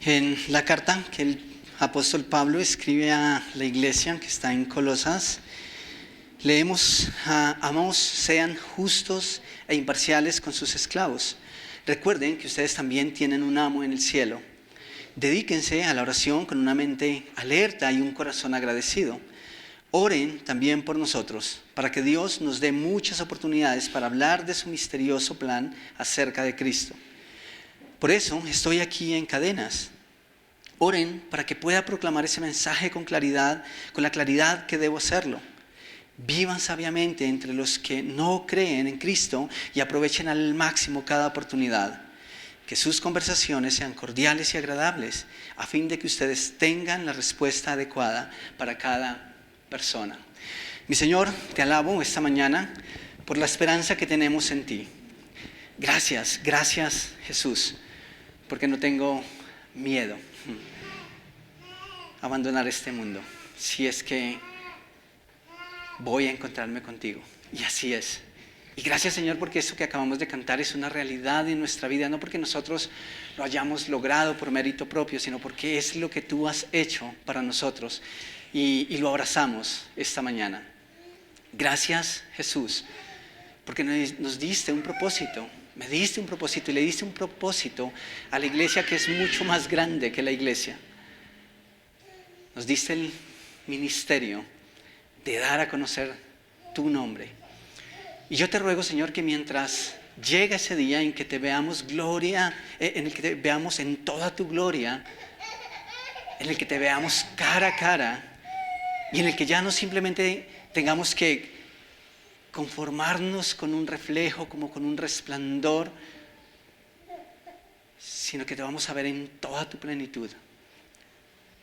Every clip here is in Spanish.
En la carta que el apóstol Pablo escribe a la iglesia que está en Colosas, leemos: amados, sean justos e imparciales con sus esclavos. Recuerden que ustedes también tienen un amo en el cielo. Dedíquense a la oración con una mente alerta y un corazón agradecido. Oren también por nosotros, para que Dios nos dé muchas oportunidades para hablar de su misterioso plan acerca de Cristo. Por eso estoy aquí en cadenas. Oren para que pueda proclamar ese mensaje con claridad, con la claridad que debo hacerlo. Vivan sabiamente entre los que no creen en Cristo y aprovechen al máximo cada oportunidad. Que sus conversaciones sean cordiales y agradables, a fin de que ustedes tengan la respuesta adecuada para cada persona. Mi Señor, te alabo esta mañana por la esperanza que tenemos en ti. Gracias Jesús, porque no tengo miedo a abandonar este mundo, si es que voy a encontrarme contigo. Y así es. Y gracias, Señor, porque eso que acabamos de cantar es una realidad en nuestra vida, no porque nosotros lo hayamos logrado por mérito propio, sino porque es lo que tú has hecho para nosotros y lo abrazamos esta mañana. Gracias, Jesús, porque nos diste un propósito, me diste un propósito y le diste un propósito a la iglesia que es mucho más grande que la iglesia. Nos diste el ministerio de dar a conocer tu nombre. Y yo te ruego, Señor, que mientras llega ese día en que te veamos gloria, en el que te veamos en toda tu gloria, en el que te veamos cara a cara y en el que ya no simplemente tengamos que conformarnos con un reflejo, como con un resplandor, sino que te vamos a ver en toda tu plenitud.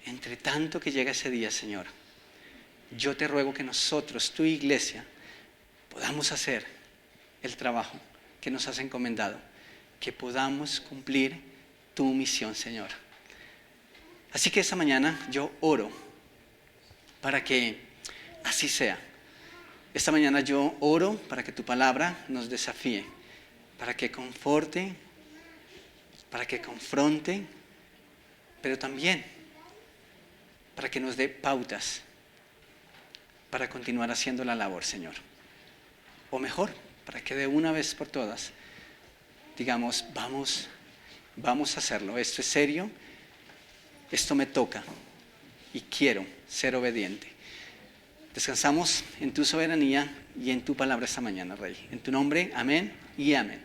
Entre tanto que llega ese día, Señor, yo te ruego que nosotros, tu iglesia, podamos hacer el trabajo que nos has encomendado, que podamos cumplir tu misión, Señor. Así que esta mañana yo oro para que así sea. Esta mañana yo oro para que tu palabra nos desafíe, para que conforte, para que confronte, pero también para que nos dé pautas para continuar haciendo la labor, Señor. O mejor, para que de una vez por todas digamos, vamos a hacerlo. Esto es serio, esto me toca y quiero ser obediente. Descansamos en tu soberanía y en tu palabra esta mañana, Rey. En tu nombre, amén y amén.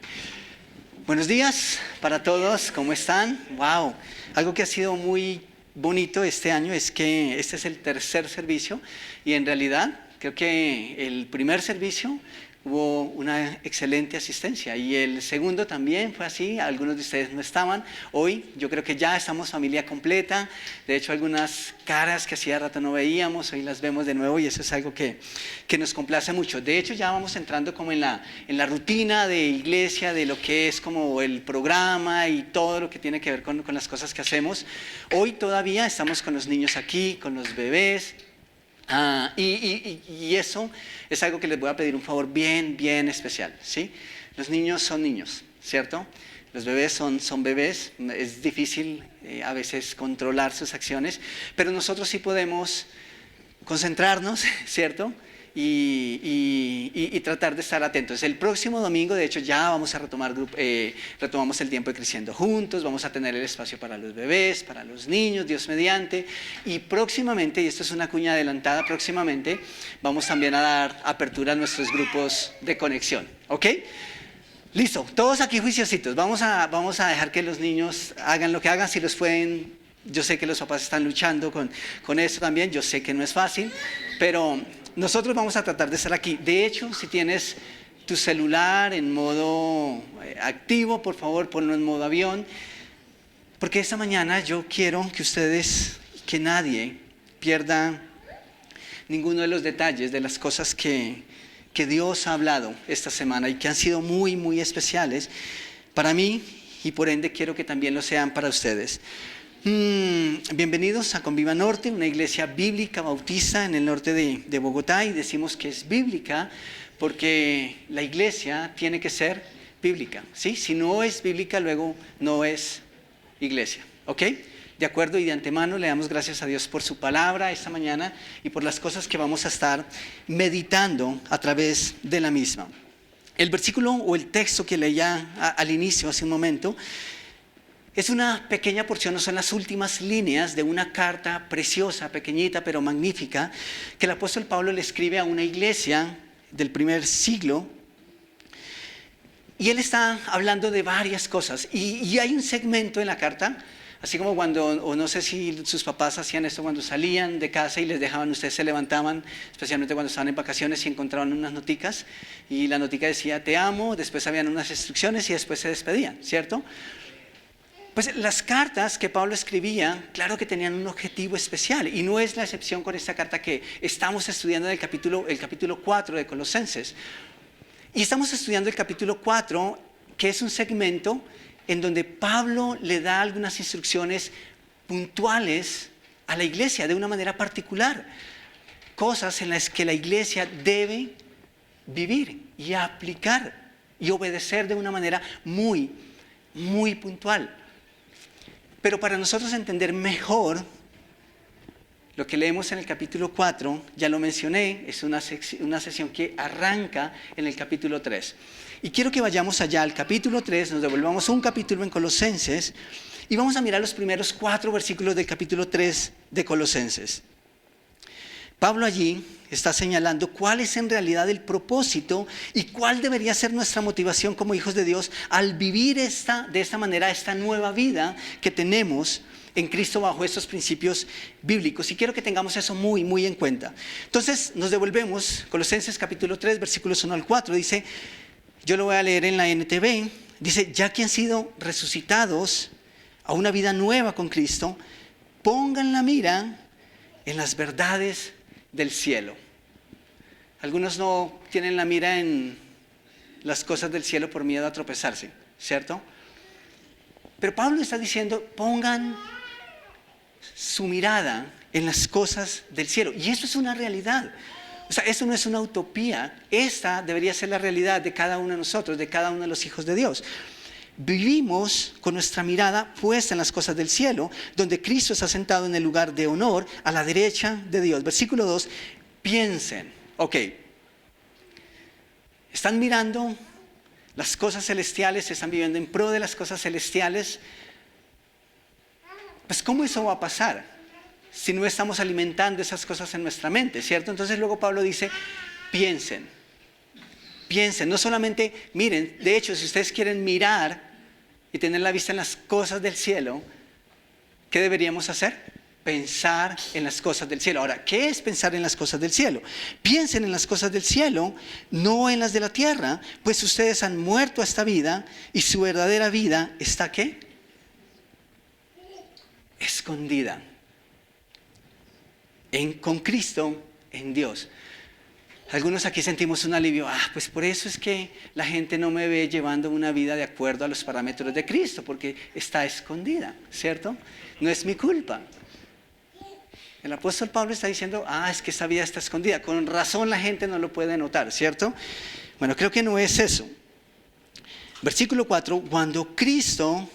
Buenos días para todos, ¿cómo están? Wow, algo que ha sido muy bonito este año es que este es el tercer servicio y en realidad creo que el primer servicio hubo una excelente asistencia y el segundo también fue así. Algunos de ustedes no estaban. Hoy yo creo que ya estamos familia completa. De hecho, algunas caras que hacía rato no veíamos, hoy las vemos de nuevo y eso es algo que nos complace mucho. De hecho, ya vamos entrando como en la rutina de iglesia, de lo que es como el programa y todo lo que tiene que ver con las cosas que hacemos. Hoy todavía estamos con los niños aquí, con los bebés. Y eso es algo que les voy a pedir un favor bien especial, ¿sí? Los niños son niños, ¿cierto? Los bebés son bebés, es difícil a veces controlar sus acciones, pero nosotros sí podemos concentrarnos, ¿cierto? Y tratar de estar atentos. El próximo domingo, de hecho, ya vamos a retomamos el tiempo de Creciendo Juntos, vamos a tener el espacio para los bebés, para los niños, Dios mediante, y próximamente, y esto es una cuña adelantada, próximamente vamos también a dar apertura a nuestros grupos de conexión, ¿ok? Listo, todos aquí juiciositos, vamos a dejar que los niños hagan lo que hagan, si los pueden. Yo sé que los papás están luchando con eso también, yo sé que no es fácil, pero nosotros vamos a tratar de estar aquí. De hecho, si tienes tu celular en modo activo, por favor, ponlo en modo avión, porque esta mañana yo quiero que nadie pierda ninguno de los detalles de las cosas que Dios ha hablado esta semana y que han sido muy especiales para mí y por ende quiero que también lo sean para ustedes. Bienvenidos a Conviva Norte, una iglesia bíblica bautista en el norte de Bogotá, y decimos que es bíblica porque la iglesia tiene que ser bíblica, ¿sí? Si no es bíblica, luego no es iglesia, ¿ok? ¿De acuerdo? Y de antemano le damos gracias a Dios por su palabra esta mañana y por las cosas que vamos a estar meditando a través de la misma. El versículo o el texto que leía al inicio hace un momento es una pequeña porción, no son las últimas líneas de una carta preciosa, pequeñita pero magnífica, que el apóstol Pablo le escribe a una iglesia del primer siglo. Y él está hablando de varias cosas. Y hay un segmento en la carta, así como cuando, o no sé si sus papás hacían esto cuando salían de casa y les dejaban, ustedes se levantaban, especialmente cuando estaban en vacaciones y encontraban unas noticas. Y la notica decía, te amo, después habían unas instrucciones y después se despedían, ¿cierto? Pues las cartas que Pablo escribía, claro que tenían un objetivo especial, y no es la excepción con esta carta que estamos estudiando en el capítulo 4 de Colosenses. Y estamos estudiando el capítulo 4, que es un segmento en donde Pablo le da algunas instrucciones puntuales a la iglesia de una manera particular, cosas en las que la iglesia debe vivir y aplicar y obedecer de una manera muy, muy puntual. Pero para nosotros entender mejor lo que leemos en el capítulo 4, ya lo mencioné, es una sesión que arranca en el capítulo 3. Y quiero que vayamos allá al capítulo 3, nos devolvamos un capítulo en Colosenses y vamos a mirar los primeros 4 versículos del capítulo 3 de Colosenses. Pablo allí está señalando cuál es en realidad el propósito y cuál debería ser nuestra motivación como hijos de Dios al vivir de esta manera, esta nueva vida que tenemos en Cristo bajo estos principios bíblicos. Y quiero que tengamos eso muy, muy en cuenta. Entonces nos devolvemos, Colosenses capítulo 3, versículos 1 al 4, dice, yo lo voy a leer en la NTV, dice, ya que han sido resucitados a una vida nueva con Cristo, pongan la mira en las verdades del cielo. Algunos no tienen la mira en las cosas del cielo por miedo a tropezarse, ¿cierto? Pero Pablo está diciendo, pongan su mirada en las cosas del cielo. Y eso es una realidad. O sea, eso no es una utopía. Esta debería ser la realidad de cada uno de nosotros, de cada uno de los hijos de Dios. Vivimos con nuestra mirada puesta en las cosas del cielo, donde Cristo está sentado en el lugar de honor a la derecha de Dios. Versículo 2, piensen, ok, están mirando las cosas celestiales, están viviendo en pro de las cosas celestiales. Pues ¿cómo eso va a pasar si no estamos alimentando esas cosas en nuestra mente, ¿cierto? Entonces luego Pablo dice, piensen, no solamente miren, de hecho si ustedes quieren mirar y tener la vista en las cosas del cielo, ¿qué deberíamos hacer? Pensar en las cosas del cielo. Ahora, ¿qué es pensar en las cosas del cielo? Piensen en las cosas del cielo, no en las de la tierra, pues ustedes han muerto a esta vida y su verdadera vida está ¿qué? Escondida con Cristo en Dios. Algunos aquí sentimos un alivio, pues por eso es que la gente no me ve llevando una vida de acuerdo a los parámetros de Cristo, porque está escondida, ¿cierto? No es mi culpa. El apóstol Pablo está diciendo, es que esta vida está escondida, con razón la gente no lo puede notar, ¿cierto? Bueno, creo que no es eso. Versículo 4, cuando Cristo,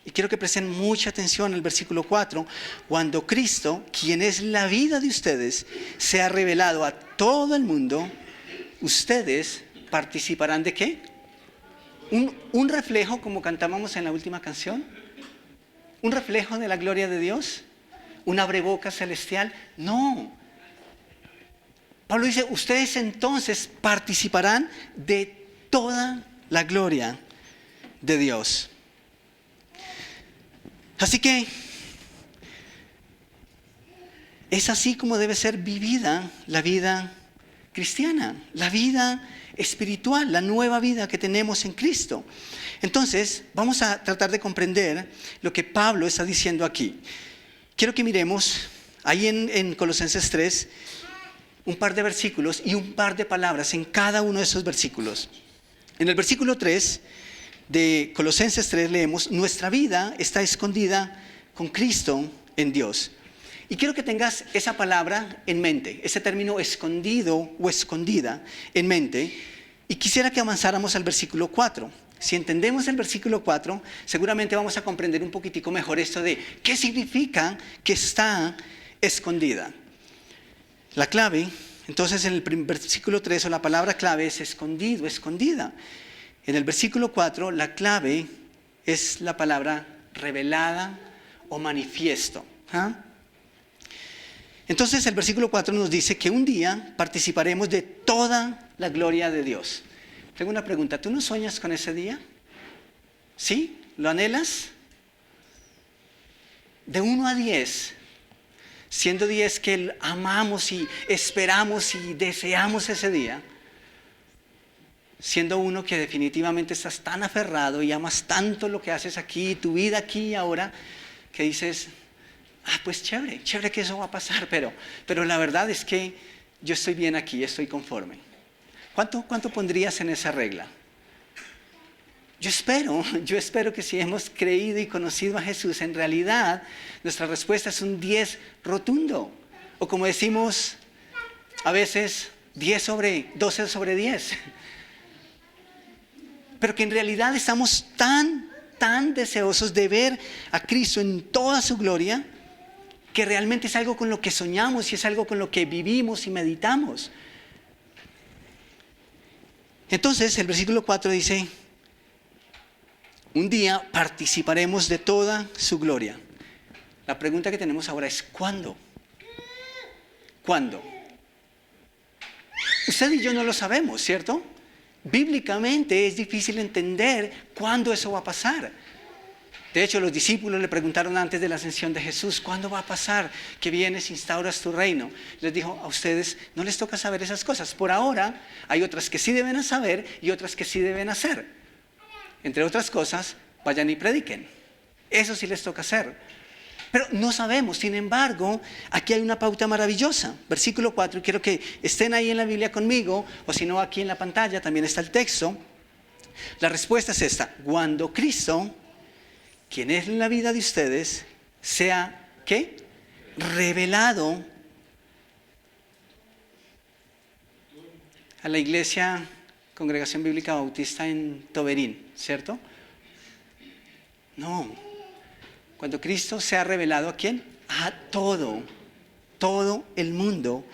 y quiero que presten mucha atención al versículo 4, cuando Cristo, quien es la vida de ustedes, se ha revelado a todo el mundo, ustedes participarán ¿de qué? Un reflejo, como cantábamos en la última canción, un reflejo de la gloria de Dios, un abrebocas celestial. No. Pablo dice, ustedes entonces participarán de toda la gloria de Dios. Así que es así como debe ser vivida la vida cristiana, la vida espiritual, la nueva vida que tenemos en Cristo. Entonces, vamos a tratar de comprender lo que Pablo está diciendo aquí. Quiero que miremos ahí en Colosenses 3 un par de versículos y un par de palabras en cada uno de esos versículos. En el versículo 3 de Colosenses 3 leemos, nuestra vida está escondida con Cristo en Dios. Y quiero que tengas esa palabra en mente, ese término escondido o escondida en mente. Y quisiera que avanzáramos al versículo 4. si entendemos el versículo 4, seguramente vamos a comprender un poquitico mejor esto de qué significa que está escondida. La clave, entonces en el versículo 3, o la palabra clave es escondido, escondida. En el versículo 4, la clave es la palabra revelada o manifiesto. Entonces el versículo 4 nos dice que un día participaremos de toda la gloria de Dios. Tengo una pregunta, ¿tú no sueñas con ese día? ¿Sí? ¿Lo anhelas? De 1 a 10, siendo 10 que amamos y esperamos y deseamos ese día, siendo 1 que definitivamente estás tan aferrado y amas tanto lo que haces aquí, tu vida aquí y ahora, que dices, pues chévere que eso va a pasar, pero la verdad es que yo estoy bien aquí, estoy conforme. ¿Cuánto pondrías en esa regla? Yo espero que si hemos creído y conocido a Jesús, en realidad nuestra respuesta es un 10 rotundo. O como decimos a veces, 12 sobre 10. Pero que en realidad estamos tan deseosos de ver a Cristo en toda su gloria, que realmente es algo con lo que soñamos y es algo con lo que vivimos y meditamos. Entonces el versículo 4 dice, un día participaremos de toda su gloria. La pregunta que tenemos ahora es, ¿cuándo? ¿Cuándo? Usted y yo no lo sabemos, ¿cierto? Bíblicamente es difícil entender cuándo eso va a pasar. De hecho, los discípulos le preguntaron antes de la ascensión de Jesús, ¿cuándo va a pasar que vienes e instauras tu reino? Les dijo, a ustedes no les toca saber esas cosas. Por ahora hay otras que sí deben saber y otras que sí deben hacer. Entre otras cosas, vayan y prediquen. Eso sí les toca hacer. Pero no sabemos, sin embargo, aquí hay una pauta maravillosa. Versículo 4, y quiero que estén ahí en la Biblia conmigo, o si no aquí en la pantalla también está el texto. La respuesta es esta, cuando Cristo, quien es en la vida de ustedes, sea, ¿qué? Revelado a la iglesia Congregación Bíblica Bautista en Toberín, ¿cierto? No. Cuando Cristo sea revelado, ¿a quién? A todo el mundo.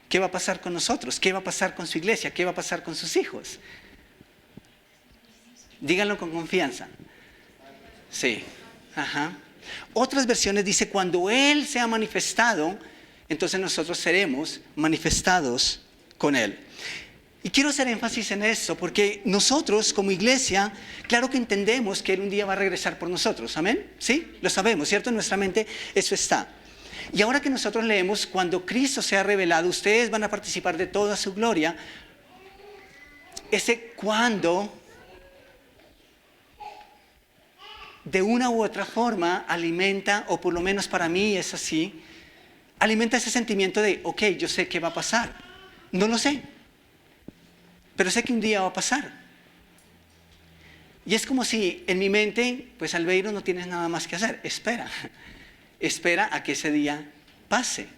¿Qué va a pasar con nosotros? ¿Qué va a pasar con su iglesia? ¿Qué va a pasar con sus hijos? Díganlo con confianza. Sí. Otras versiones dice, cuando Él sea manifestado, entonces nosotros seremos manifestados con Él. Y quiero hacer énfasis en eso, porque nosotros como iglesia, claro que entendemos que Él un día va a regresar por nosotros, ¿amén? ¿Sí? Lo sabemos, ¿cierto? En nuestra mente eso está. Y ahora que nosotros leemos, cuando Cristo sea revelado, ustedes van a participar de toda su gloria. Ese cuando, de una u otra forma, alimenta, o por lo menos para mí es así, alimenta ese sentimiento de, ok, yo sé qué va a pasar. No lo sé, pero sé que un día va a pasar. Y es como si en mi mente, pues Albeiro, no tienes nada más que hacer. Espera a que ese día pase.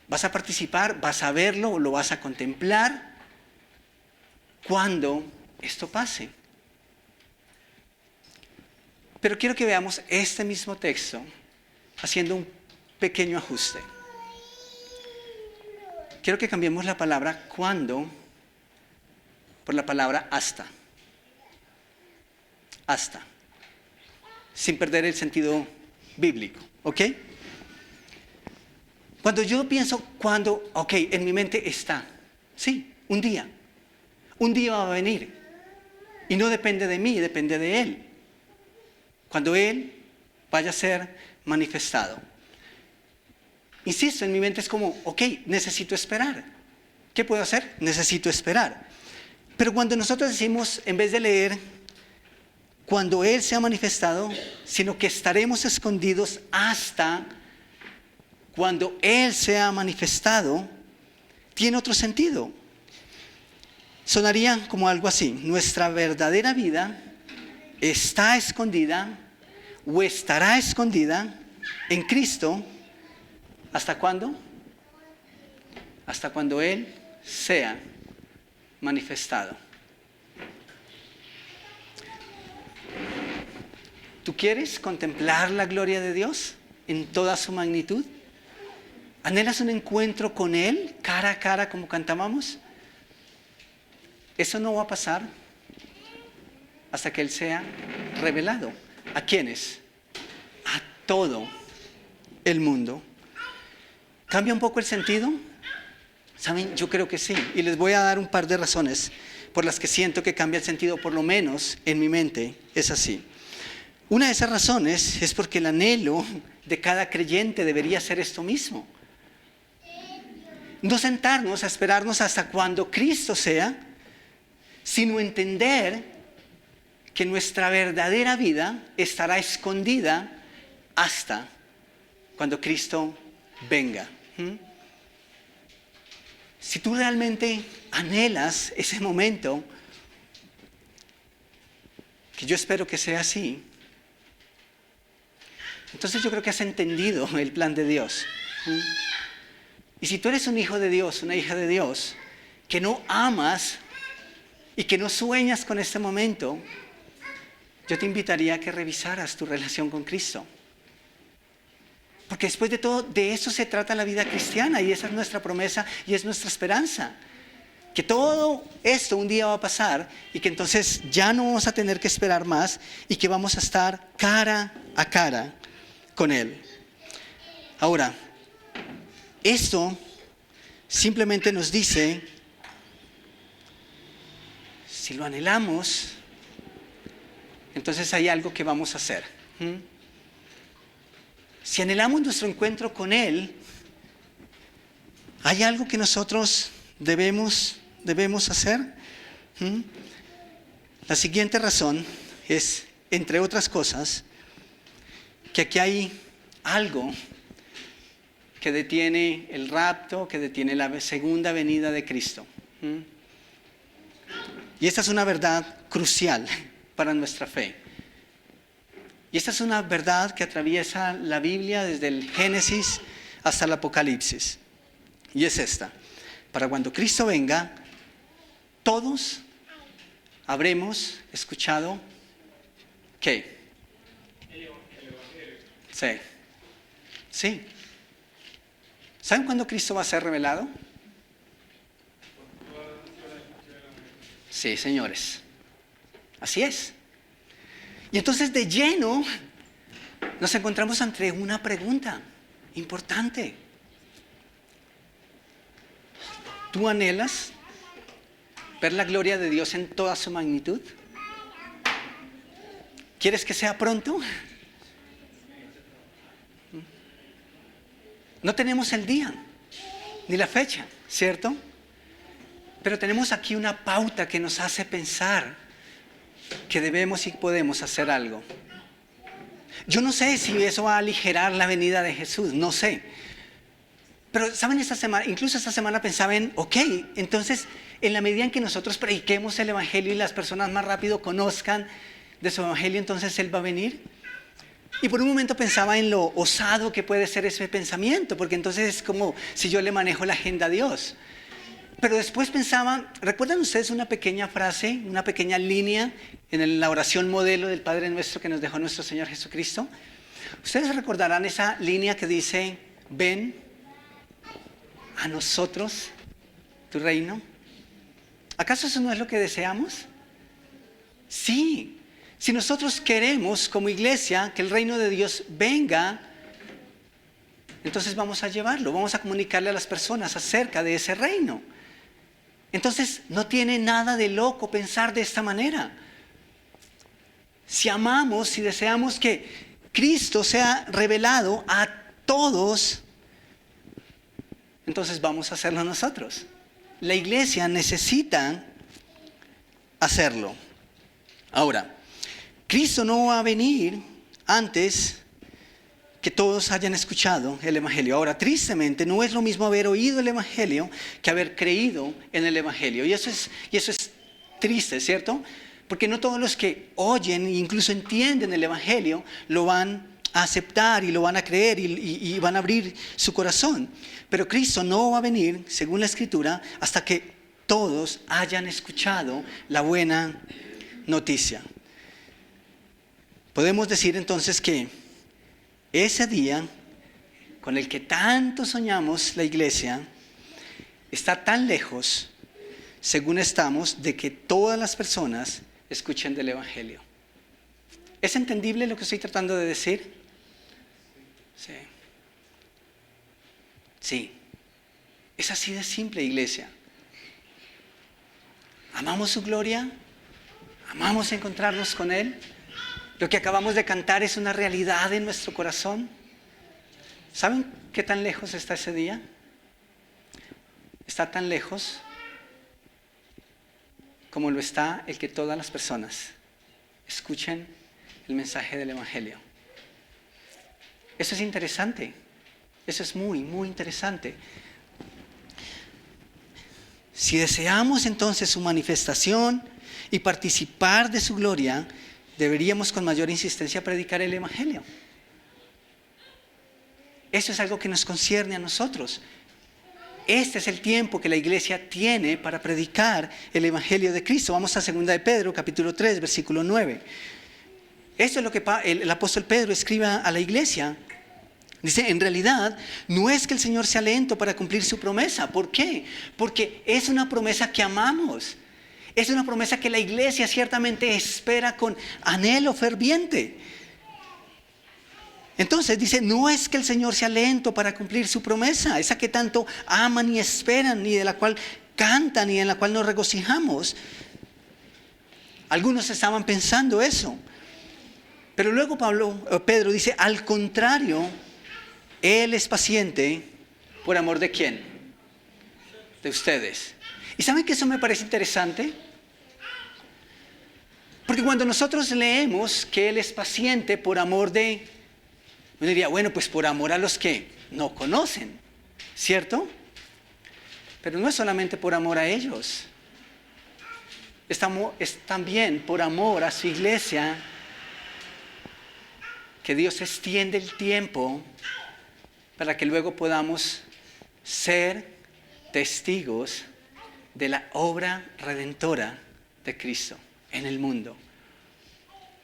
Vas a participar, vas a verlo, lo vas a contemplar cuando esto pase. Pero quiero que veamos este mismo texto haciendo un pequeño ajuste. Quiero que cambiemos la palabra cuando por la palabra hasta. Hasta. Sin perder el sentido bíblico, ¿ok? Cuando yo pienso cuando, ok, en mi mente está. Sí, un día. Un día va a venir. Y no depende de mí, depende de Él. Cuando Él vaya a ser manifestado. Insisto, en mi mente es como, ok, necesito esperar. ¿Qué puedo hacer? Necesito esperar. Pero cuando nosotros decimos, en vez de leer, cuando Él sea manifestado, sino que estaremos escondidos hasta cuando Él sea manifestado, tiene otro sentido. Sonaría como algo así, nuestra verdadera vida está escondida o estará escondida en Cristo. ¿Hasta cuándo? Hasta cuando Él sea manifestado. ¿Tú quieres contemplar la gloria de Dios en toda su magnitud? ¿Anhelas un encuentro con Él, cara a cara, como cantábamos? Eso no va a pasar hasta que Él sea revelado. ¿A quiénes? A todo el mundo. ¿Cambia un poco el sentido? ¿Saben? Yo creo que sí. Y les voy a dar un par de razones por las que siento que cambia el sentido, por lo menos en mi mente es así. Una de esas razones es porque el anhelo de cada creyente debería ser esto mismo. No sentarnos a esperarnos hasta cuando Cristo sea, sino entender que nuestra verdadera vida estará escondida hasta cuando Cristo venga. Si tú realmente anhelas ese momento, que yo espero que sea así, entonces yo creo que has entendido el plan de Dios. Y si tú eres un hijo de Dios, una hija de Dios, que no amas y que no sueñas con este momento, yo te invitaría a que revisaras tu relación con Cristo. Porque después de todo, de eso se trata la vida cristiana, y esa es nuestra promesa y es nuestra esperanza. Que todo esto un día va a pasar y que entonces ya no vamos a tener que esperar más y que vamos a estar cara a cara con Él. Ahora, esto simplemente nos dice, si lo anhelamos, entonces hay algo que vamos a hacer. Si anhelamos nuestro encuentro con Él, hay algo que nosotros debemos hacer. La siguiente razón es, entre otras cosas, que aquí hay algo que detiene el rapto, que detiene la segunda venida de Cristo. Y esta es una verdad crucial para nuestra fe. Y esta es una verdad que atraviesa la Biblia desde el Génesis hasta el Apocalipsis. Y es esta: para cuando Cristo venga, todos habremos escuchado ¿qué? El Evangelio. Sí. Sí. ¿Saben cuándo Cristo va a ser revelado? Sí, señores. Así es. Y entonces de lleno nos encontramos ante una pregunta importante. ¿Tú anhelas ver la gloria de Dios en toda su magnitud? ¿Quieres que sea pronto? No tenemos el día ni la fecha, ¿cierto? Pero tenemos aquí una pauta que nos hace pensar que debemos y podemos hacer algo. Yo no sé si eso va a aligerar la venida de Jesús, no sé. Pero, ¿saben? Incluso esta semana pensaba en, entonces, en la medida en que nosotros prediquemos el Evangelio y las personas más rápido conozcan de su Evangelio, entonces Él va a venir. Y por un momento pensaba en lo osado que puede ser ese pensamiento, porque entonces es como si yo le manejo la agenda a Dios. Pero después pensaba, ¿recuerdan ustedes una pequeña frase, una pequeña línea en la oración modelo del Padre Nuestro que nos dejó nuestro Señor Jesucristo? Ustedes recordarán esa línea que dice, ven a nosotros tu reino. ¿Acaso eso no es lo que deseamos? Sí. Si nosotros queremos como iglesia que el reino de Dios venga, entonces vamos a llevarlo, vamos a comunicarle a las personas acerca de ese reino. Entonces no tiene nada de loco pensar de esta manera. Si amamos, si deseamos que Cristo sea revelado a todos, entonces vamos a hacerlo nosotros. La iglesia necesita hacerlo. Ahora, Cristo no va a venir antes que todos hayan escuchado el Evangelio. Ahora, tristemente, no es lo mismo haber oído el Evangelio que haber creído en el Evangelio. Y eso es triste, ¿cierto? Porque no todos los que oyen e incluso entienden el Evangelio lo van a aceptar y lo van a creer y van a abrir su corazón. Pero Cristo no va a venir, según la Escritura, hasta que todos hayan escuchado la buena noticia. Podemos decir entonces que ese día con el que tanto soñamos la iglesia está tan lejos, según estamos, de que todas las personas escuchen del Evangelio. ¿Es entendible lo que estoy tratando de decir? Sí. Sí. Es así de simple, iglesia. ¿Amamos su gloria? ¿Amamos encontrarnos con Él? ¿Lo que acabamos de cantar es una realidad en nuestro corazón? ¿Saben qué tan lejos está ese día? Está tan lejos como lo está el que todas las personas escuchen el mensaje del Evangelio. Eso es interesante. Eso es muy, muy interesante. Si deseamos entonces su manifestación y participar de su gloria, deberíamos con mayor insistencia predicar el Evangelio. Eso es algo que nos concierne a nosotros. Este es el tiempo que la iglesia tiene para predicar el Evangelio de Cristo. Vamos a 2 de Pedro, capítulo 3, versículo 9. Esto es lo que el apóstol Pedro escribe a la iglesia. Dice, en realidad, no es que el Señor sea lento para cumplir su promesa. ¿Por qué? Porque es una promesa que amamos. Es una promesa que la iglesia ciertamente espera con anhelo ferviente. Entonces dice, no es que el Señor sea lento para cumplir su promesa, esa que tanto aman y esperan, y de la cual cantan y en la cual nos regocijamos. Algunos estaban pensando eso. Pero luego Pedro dice, al contrario, Él es paciente por amor de ¿quién? De ustedes. ¿Y saben que eso me parece interesante? Porque cuando nosotros leemos que Él es paciente por amor de... Uno diría, bueno, pues por amor a los que no conocen, ¿cierto? Pero no es solamente por amor a ellos. Es también por amor a su iglesia que Dios extiende el tiempo para que luego podamos ser testigos de la obra redentora de Cristo en el mundo.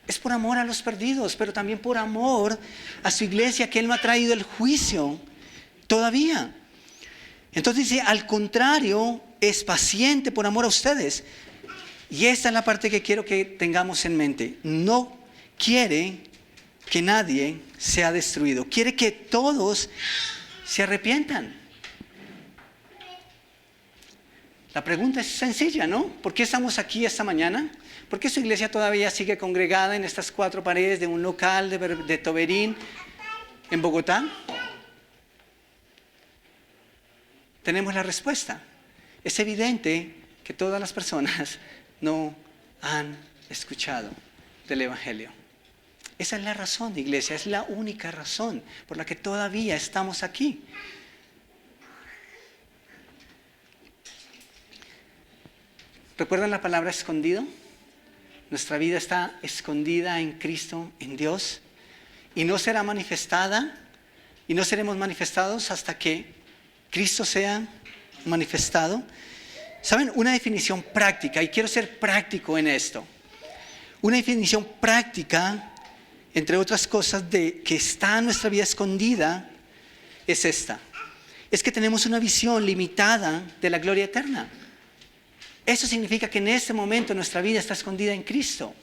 Es por amor a los perdidos, pero también por amor a su iglesia, que Él no ha traído el juicio todavía. Entonces dice, al contrario, es paciente por amor a ustedes. Y esta es la parte que quiero que tengamos en mente. No quiere que nadie sea destruido. Quiere que todos se arrepientan. La pregunta es sencilla, ¿no? ¿Por qué estamos aquí esta mañana? ¿Por qué su iglesia todavía sigue congregada en estas 4 paredes de un local de Toberín en Bogotá? Tenemos la respuesta. Es evidente que todas las personas no han escuchado del Evangelio. Esa es la razón, iglesia, es la única razón por la que todavía estamos aquí. ¿Recuerdan la palabra escondido? Nuestra vida está escondida en Cristo, en Dios, y no será manifestada, y no seremos manifestados hasta que Cristo sea manifestado. ¿Saben? Una definición práctica, y quiero ser práctico en esto. Una definición práctica, entre otras cosas, de que está nuestra vida escondida, es esta. Es que tenemos una visión limitada de la gloria eterna. Eso significa que en este momento nuestra vida está escondida en Cristo.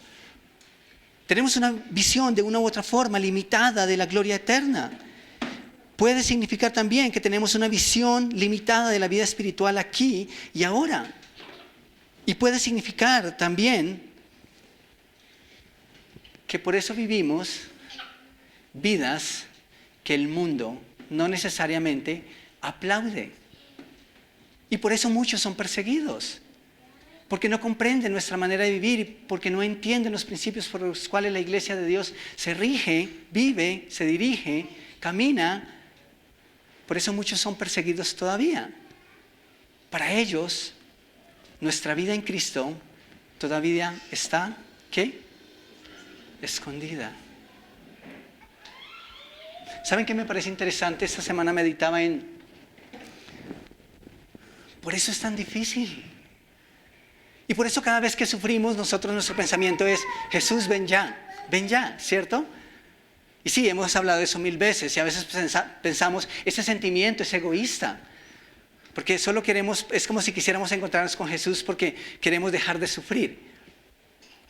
Tenemos una visión de una u otra forma limitada de la gloria eterna. Puede significar también que tenemos una visión limitada de la vida espiritual aquí y ahora. Y puede significar también que por eso vivimos vidas que el mundo no necesariamente aplaude. Y por eso muchos son perseguidos. Porque no comprenden nuestra manera de vivir y porque no entienden los principios por los cuales la iglesia de Dios se rige, vive, se dirige, camina. Por eso muchos son perseguidos todavía. Para ellos, nuestra vida en Cristo todavía está, ¿qué? Escondida. ¿Saben qué me parece interesante? Esta semana meditaba en... Por eso es tan difícil. Y por eso cada vez que sufrimos, nuestro pensamiento es, Jesús, ven ya, ven ya, ¿cierto? Y sí, hemos hablado de eso 1000 veces y a veces pensamos, ese sentimiento es egoísta. Porque solo queremos, es como si quisiéramos encontrarnos con Jesús porque queremos dejar de sufrir.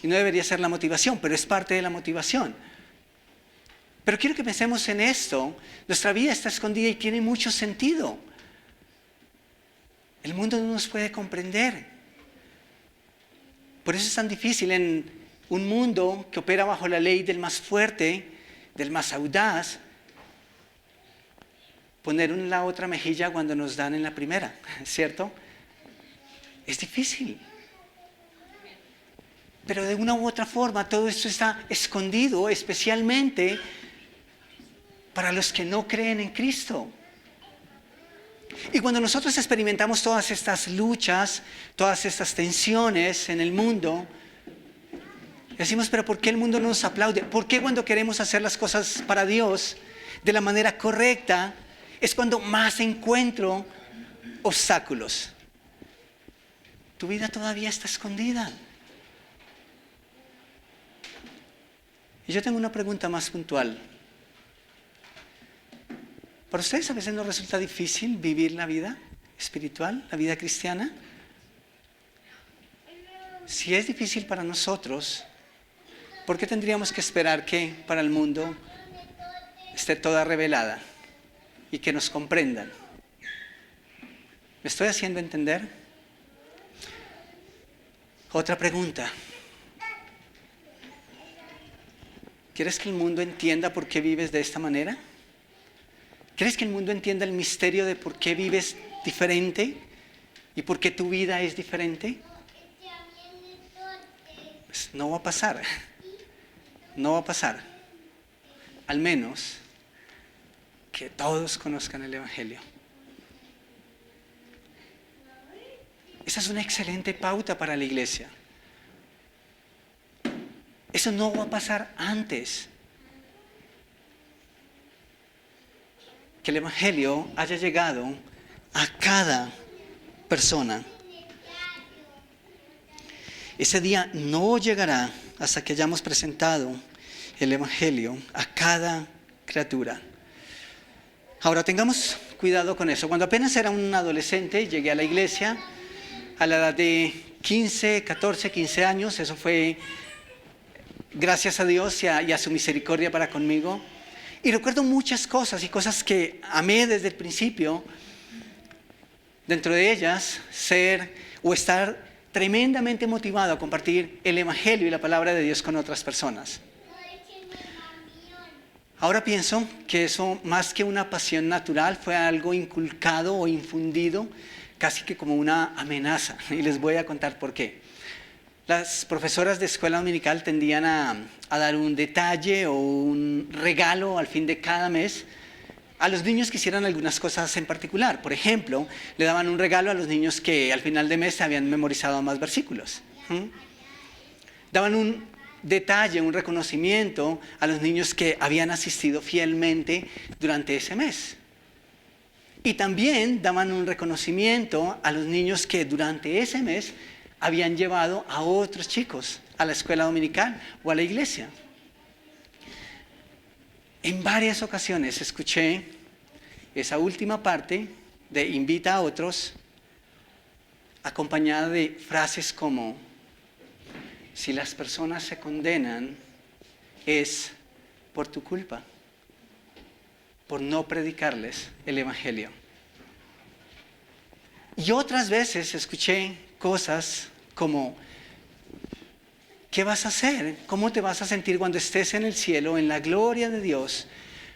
Y no debería ser la motivación, pero es parte de la motivación. Pero quiero que pensemos en esto. Nuestra vida está escondida y tiene mucho sentido. El mundo no nos puede comprender. Por eso es tan difícil en un mundo que opera bajo la ley del más fuerte, del más audaz, poner en la otra mejilla cuando nos dan en la primera, ¿cierto? Es difícil. Pero de una u otra forma todo esto está escondido, especialmente para los que no creen en Cristo. Y cuando nosotros experimentamos todas estas luchas, todas estas tensiones en el mundo, decimos, pero ¿por qué el mundo no nos aplaude? ¿Por qué cuando queremos hacer las cosas para Dios de la manera correcta es cuando más encuentro obstáculos? Tu vida todavía está escondida. Y yo tengo una pregunta más puntual. ¿Para ustedes a veces nos resulta difícil vivir la vida espiritual, la vida cristiana? Si es difícil para nosotros, ¿por qué tendríamos que esperar que para el mundo esté toda revelada y que nos comprendan? ¿Me estoy haciendo entender? Otra pregunta. ¿Quieres que el mundo entienda por qué vives de esta manera? ¿Quieres que el mundo entienda el misterio de por qué vives diferente y por qué tu vida es diferente? Pues no va a pasar. No va a pasar. Al menos que todos conozcan el Evangelio. Esa es una excelente pauta para la iglesia. Eso no va a pasar antes que el Evangelio haya llegado a cada persona. Ese día no llegará hasta que hayamos presentado el Evangelio a cada criatura. Ahora tengamos cuidado con eso. Cuando apenas era un adolescente, llegué a la iglesia a la edad de 14, 15 años. Eso fue gracias a Dios y a su misericordia para conmigo. Y recuerdo muchas cosas y cosas que amé desde el principio. Dentro de ellas, ser o estar tremendamente motivado a compartir el Evangelio y la palabra de Dios con otras personas. Ahora pienso que eso, más que una pasión natural, fue algo inculcado o infundido, casi que como una amenaza. Y les voy a contar por qué. Las profesoras de escuela dominical tendían a dar un detalle o un regalo al fin de cada mes a los niños que hicieran algunas cosas en particular. Por ejemplo, le daban un regalo a los niños que al final de mes habían memorizado más versículos. Daban un detalle, un reconocimiento a los niños que habían asistido fielmente durante ese mes. Y también daban un reconocimiento a los niños que durante ese mes habían llevado a otros chicos a la escuela dominical o a la iglesia. En varias ocasiones escuché esa última parte de invita a otros, acompañada de frases como: si las personas se condenan es por tu culpa, por no predicarles el Evangelio. Y otras veces escuché cosas como: ¿qué vas a hacer? ¿Cómo te vas a sentir cuando estés en el cielo, en la gloria de Dios?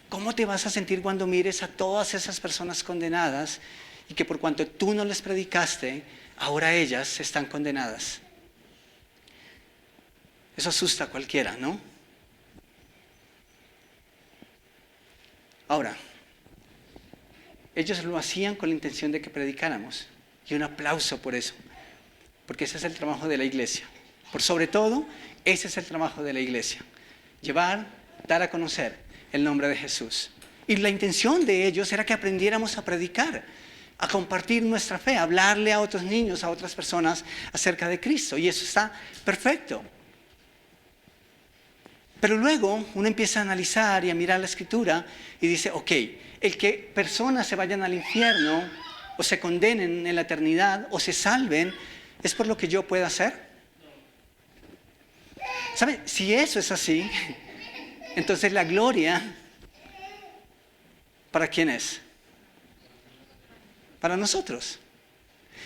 ¿Cómo te vas a sentir cuando mires a todas esas personas condenadas y que por cuanto tú no les predicaste, ahora ellas están condenadas? Eso asusta a cualquiera, ¿no? Ahora, ellos lo hacían con la intención de que predicáramos. Y un aplauso por eso. Porque ese es el trabajo de la iglesia. Por sobre todo, ese es el trabajo de la iglesia. Llevar, dar a conocer el nombre de Jesús. Y la intención de ellos era que aprendiéramos a predicar, a compartir nuestra fe, a hablarle a otros niños, a otras personas acerca de Cristo. Y eso está perfecto. Pero luego uno empieza a analizar y a mirar la Escritura y dice, ok, el que personas se vayan al infierno o se condenen en la eternidad o se salven, ¿es por lo que yo pueda hacer? ¿Saben? Si eso es así, entonces la gloria, ¿para quién es? Para nosotros.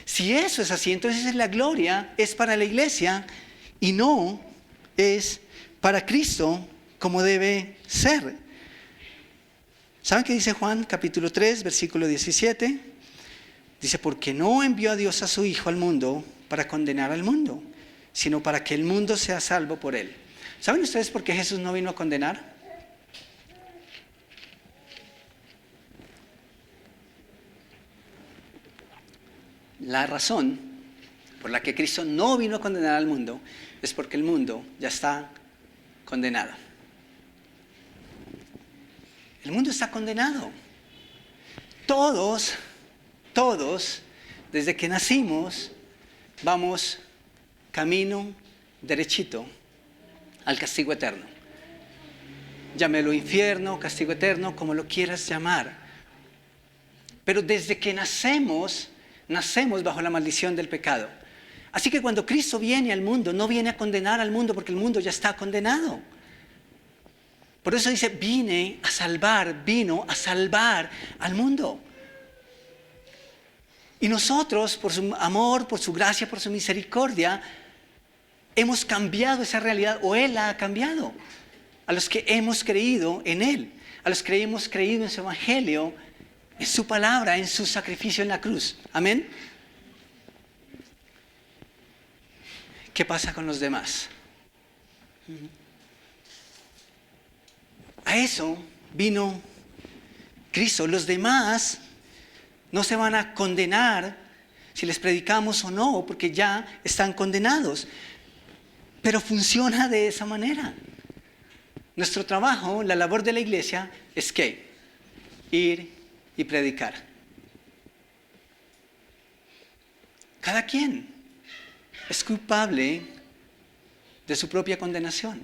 Si eso es así, entonces la gloria es para la iglesia y no es para Cristo como debe ser. ¿Saben qué dice Juan capítulo 3, versículo 17? Dice, porque no envió a Dios a su Hijo al mundo para condenar al mundo, sino para que el mundo sea salvo por él. ¿Saben ustedes por qué Jesús no vino a condenar? La razón por la que Cristo no vino a condenar al mundo es porque el mundo ya está condenado. El mundo está condenado. Todos, desde que nacimos, vamos camino derechito al castigo eterno. Llámelo infierno, castigo eterno, como lo quieras llamar. Pero desde que nacemos bajo la maldición del pecado. Así que cuando Cristo viene al mundo, no viene a condenar al mundo porque el mundo ya está condenado. Por eso dice, vino a salvar al mundo. Y nosotros, por su amor, por su gracia, por su misericordia, hemos cambiado esa realidad, o Él la ha cambiado. A los que hemos creído en Él, a los que hemos creído en su evangelio, en su palabra, en su sacrificio en la cruz. Amén. ¿Qué pasa con los demás? A eso vino Cristo. Los demás no se van a condenar si les predicamos o no, porque ya están condenados. Pero funciona de esa manera. Nuestro trabajo, la labor de la iglesia, es ¿qué? Ir y predicar. Cada quien es culpable de su propia condenación.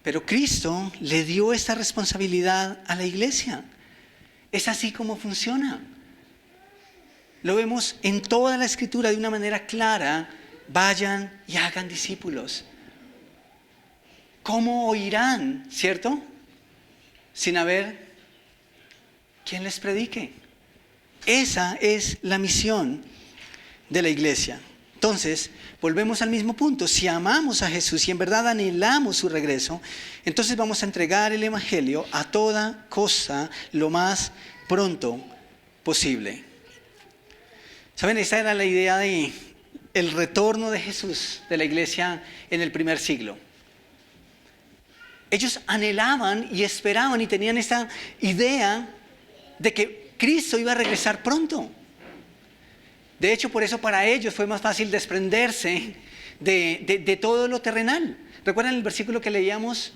Pero Cristo le dio esta responsabilidad a la iglesia. Es así como funciona. Lo vemos en toda la Escritura de una manera clara. Vayan y hagan discípulos. ¿Cómo oirán, cierto? Sin haber quien les predique. Esa es la misión de la iglesia. Entonces, volvemos al mismo punto. Si amamos a Jesús y en verdad anhelamos su regreso, entonces vamos a entregar el evangelio a toda costa lo más pronto posible. ¿Saben? Esa era la idea de el retorno de Jesús de la iglesia en el primer siglo. Ellos anhelaban y esperaban y tenían esta idea de que Cristo iba a regresar pronto. De hecho, por eso para ellos fue más fácil desprenderse de todo lo terrenal. ¿Recuerdan el versículo que leíamos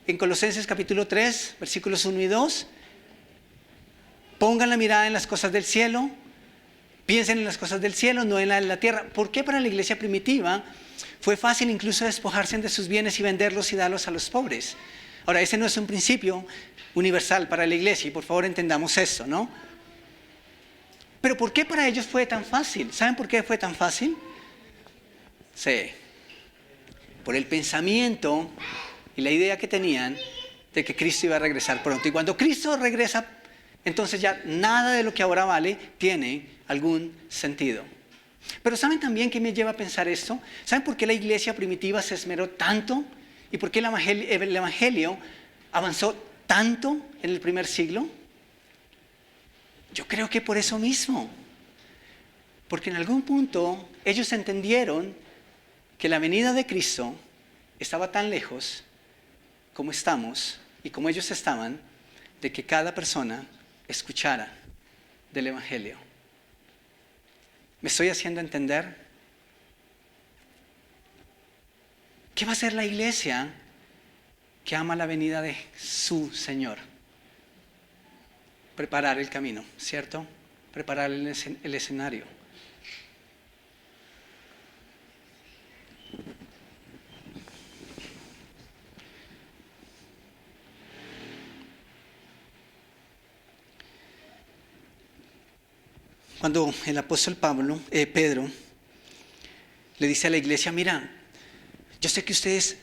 en Colosenses capítulo 3, versículos 1 y 2? Pongan la mirada en las cosas del cielo, piensen en las cosas del cielo, no en la tierra. ¿Por qué para la iglesia primitiva fue fácil incluso despojarse de sus bienes y venderlos y darlos a los pobres? Ahora, ese no es un principio universal para la iglesia y por favor entendamos eso, ¿no? Pero ¿por qué para ellos fue tan fácil? ¿Saben por qué fue tan fácil? Sí, por el pensamiento y la idea que tenían de que Cristo iba a regresar pronto. Y cuando Cristo regresa, entonces ya nada de lo que ahora vale tiene algún sentido. Pero ¿saben también qué me lleva a pensar esto? ¿Saben por qué la iglesia primitiva se esmeró tanto? ¿Y por qué el evangelio avanzó tanto en el primer siglo? Yo creo que por eso mismo. Porque en algún punto ellos entendieron que la venida de Cristo estaba tan lejos como estamos y como ellos estaban, de que cada persona escuchara del evangelio. ¿Me estoy haciendo entender? ¿Qué va a hacer la iglesia que ama la venida de su Señor? Preparar el camino, ¿cierto? Preparar el escenario. cuando el apóstol Pedro, le dice a la iglesia, mira, yo sé que ustedes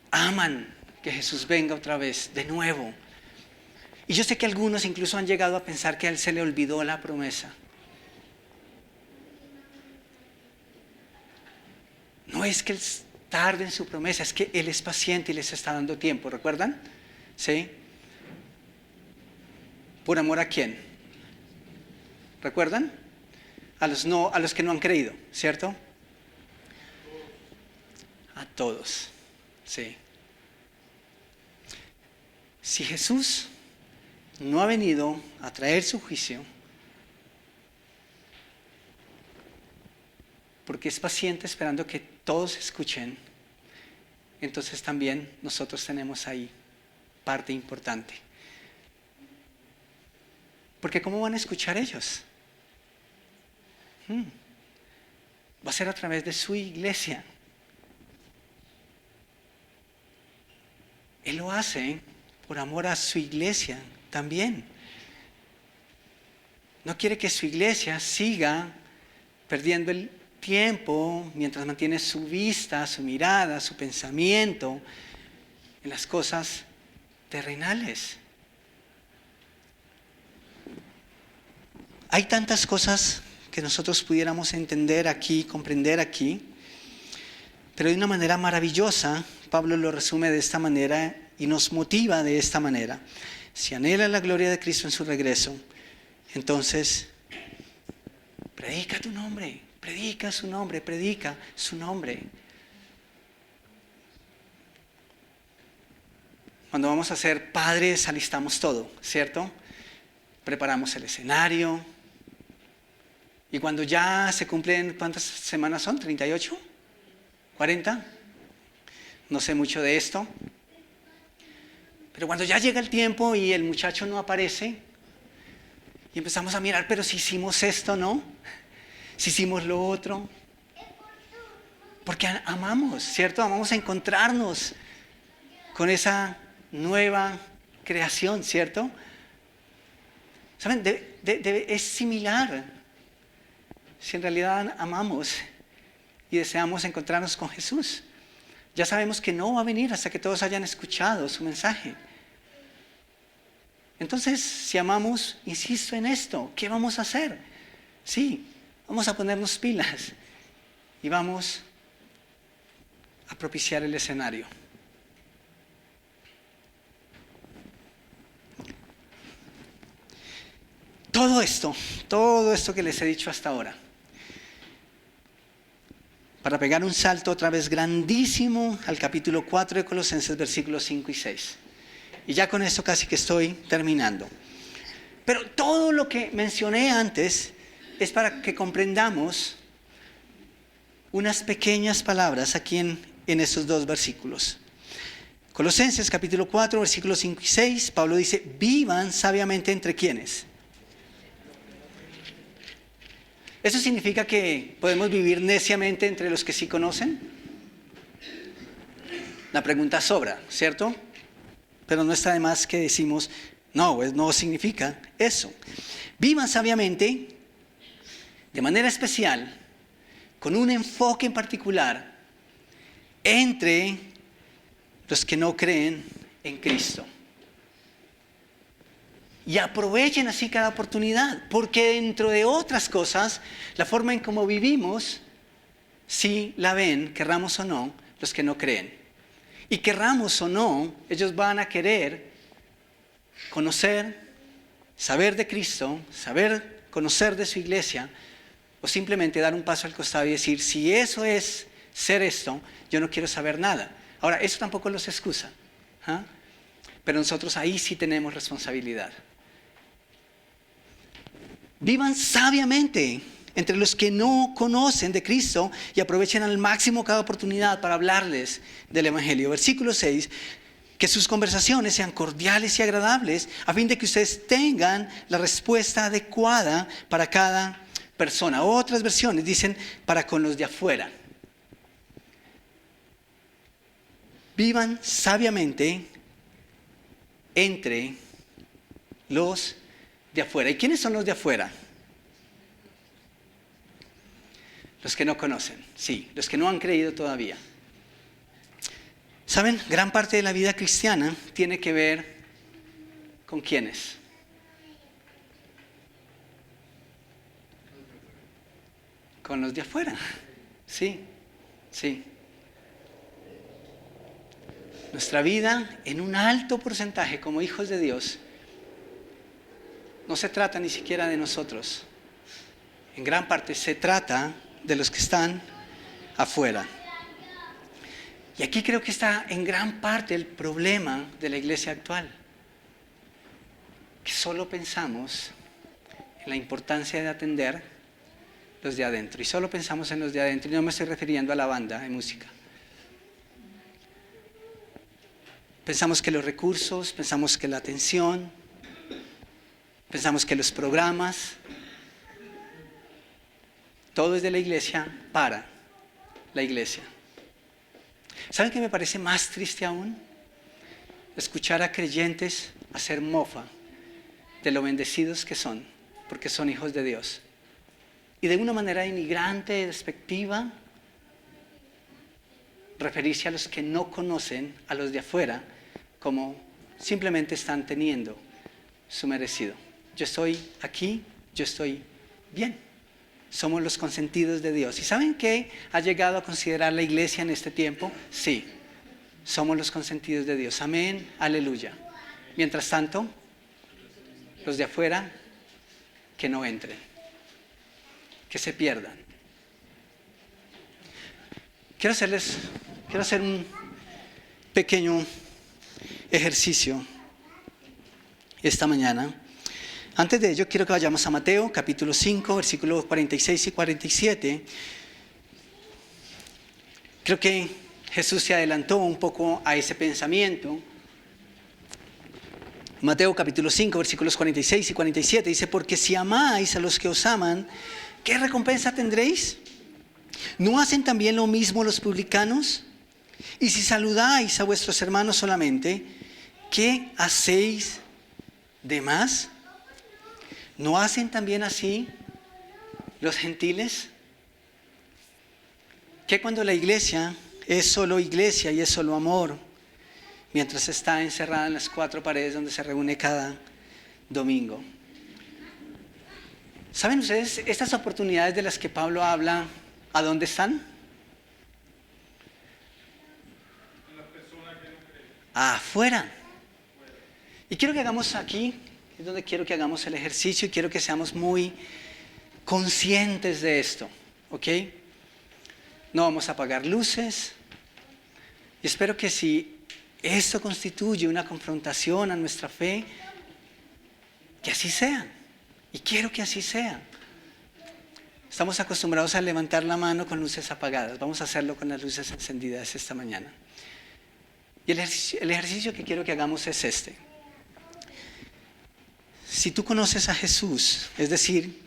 aman que Jesús venga otra vez, de nuevo. Y yo sé que algunos incluso han llegado a pensar que a él se le olvidó la promesa. No es que él tarde en su promesa, es que él es paciente y les está dando tiempo, ¿recuerdan? ¿Sí? ¿Por amor a quién? ¿Recuerdan? A los que no han creído, ¿cierto? A todos, sí. Si Jesús no ha venido a traer su juicio, porque es paciente esperando que todos escuchen, entonces también nosotros tenemos ahí parte importante. Porque ¿cómo van a escuchar ellos? Va a ser a través de su iglesia. Él lo hace por amor a su iglesia también. No quiere que su iglesia siga perdiendo el tiempo mientras mantiene su vista, su mirada, su pensamiento en las cosas terrenales. Hay tantas cosas que nosotros pudiéramos entender aquí, comprender aquí, pero de una manera maravillosa, Pablo lo resume de esta manera y nos motiva de esta manera. Si anhela la gloria de Cristo en su regreso, entonces predica tu nombre, predica su nombre, predica su nombre. Cuando vamos a ser padres, alistamos todo, ¿cierto? Preparamos el escenario. Y cuando ya se cumplen, ¿cuántas semanas son? ¿38? ¿40? No sé mucho de esto. Pero cuando ya llega el tiempo y el muchacho no aparece, y empezamos a mirar, pero si hicimos esto, ¿no? Si hicimos lo otro. Porque amamos, ¿cierto? Amamos encontrarnos con esa nueva creación, ¿cierto? ¿Saben? Es similar. Si en realidad amamos y deseamos encontrarnos con Jesús, ya sabemos que no va a venir hasta que todos hayan escuchado su mensaje. Entonces, si amamos, insisto en esto, ¿qué vamos a hacer? Sí, vamos a ponernos pilas y vamos a propiciar el escenario. Todo esto que les he dicho hasta ahora, para pegar un salto otra vez grandísimo al capítulo 4 de Colosenses, versículos 5 y 6. Y ya con esto casi que estoy terminando. Pero todo lo que mencioné antes es para que comprendamos unas pequeñas palabras aquí en estos dos versículos. Colosenses capítulo 4, versículos 5 y 6, Pablo dice, vivan sabiamente entre quienes. ¿Eso significa que podemos vivir neciamente entre los que sí conocen? La pregunta sobra, ¿cierto? Pero no está de más que decimos, no, pues no significa eso. Vivan sabiamente, de manera especial, con un enfoque en particular, entre los que no creen en Cristo. Y aprovechen así cada oportunidad, porque dentro de otras cosas, la forma en cómo vivimos, sí la ven, querramos o no, los que no creen. Y querramos o no, ellos van a querer conocer, saber de Cristo, saber conocer de su iglesia, o simplemente dar un paso al costado y decir, si eso es ser esto, yo no quiero saber nada. Ahora, eso tampoco los excusa, ¿ah? Pero nosotros ahí sí tenemos responsabilidad. Vivan sabiamente entre los que no conocen de Cristo y aprovechen al máximo cada oportunidad para hablarles del Evangelio. Versículo 6, que sus conversaciones sean cordiales y agradables a fin de que ustedes tengan la respuesta adecuada para cada persona. Otras versiones dicen para con los de afuera. Vivan sabiamente entre los de afuera. ¿Y quiénes son los de afuera? Los que no conocen, sí, los que no han creído todavía. ¿Saben? Gran parte de la vida cristiana tiene que ver con quiénes. Con los de afuera. Sí, sí. Nuestra vida, en un alto porcentaje como hijos de Dios, no se trata ni siquiera de nosotros. En gran parte se trata de los que están afuera. Y aquí creo que está en gran parte el problema de la iglesia actual. Que solo pensamos en la importancia de atender los de adentro. Y solo pensamos en los de adentro. Y no me estoy refiriendo a la banda de música. Pensamos que los recursos, pensamos que la atención, pensamos que los programas, todo es de la iglesia para la iglesia. ¿Saben qué me parece más triste aún? Escuchar a creyentes hacer mofa de lo bendecidos que son, porque son hijos de Dios. Y de una manera denigrante, despectiva, referirse a los que no conocen, a los de afuera, como simplemente están teniendo su merecido. Yo estoy aquí, yo estoy bien. Somos los consentidos de Dios. ¿Y saben qué ha llegado a considerar la iglesia en este tiempo? Sí, somos los consentidos de Dios. Amén, aleluya. Mientras tanto, los de afuera, que no entren, que se pierdan. Quiero hacer un pequeño ejercicio esta mañana. Antes de ello, quiero que vayamos a Mateo, capítulo 5, versículos 46 y 47. Creo que Jesús se adelantó un poco a ese pensamiento. Mateo, capítulo 5, versículos 46 y 47, dice: porque si amáis a los que os aman, ¿qué recompensa tendréis? ¿No hacen también lo mismo los publicanos? Y si saludáis a vuestros hermanos solamente, ¿qué hacéis de más? ¿No hacen también así los gentiles? Que cuando la iglesia es solo iglesia y es solo amor, mientras está encerrada en las 4 paredes donde se reúne cada domingo. ¿Saben ustedes estas oportunidades de las que Pablo habla, a dónde están? Afuera. Y quiero que hagamos aquí, es donde quiero que hagamos el ejercicio y quiero que seamos muy conscientes de esto, ¿ok? No vamos a apagar luces. Y espero que si esto constituye una confrontación a nuestra fe, que así sea. Y quiero que así sea. Estamos acostumbrados a levantar la mano con luces apagadas. Vamos a hacerlo con las luces encendidas esta mañana. Y el ejercicio que quiero que hagamos es este. Si tú conoces a Jesús, es decir,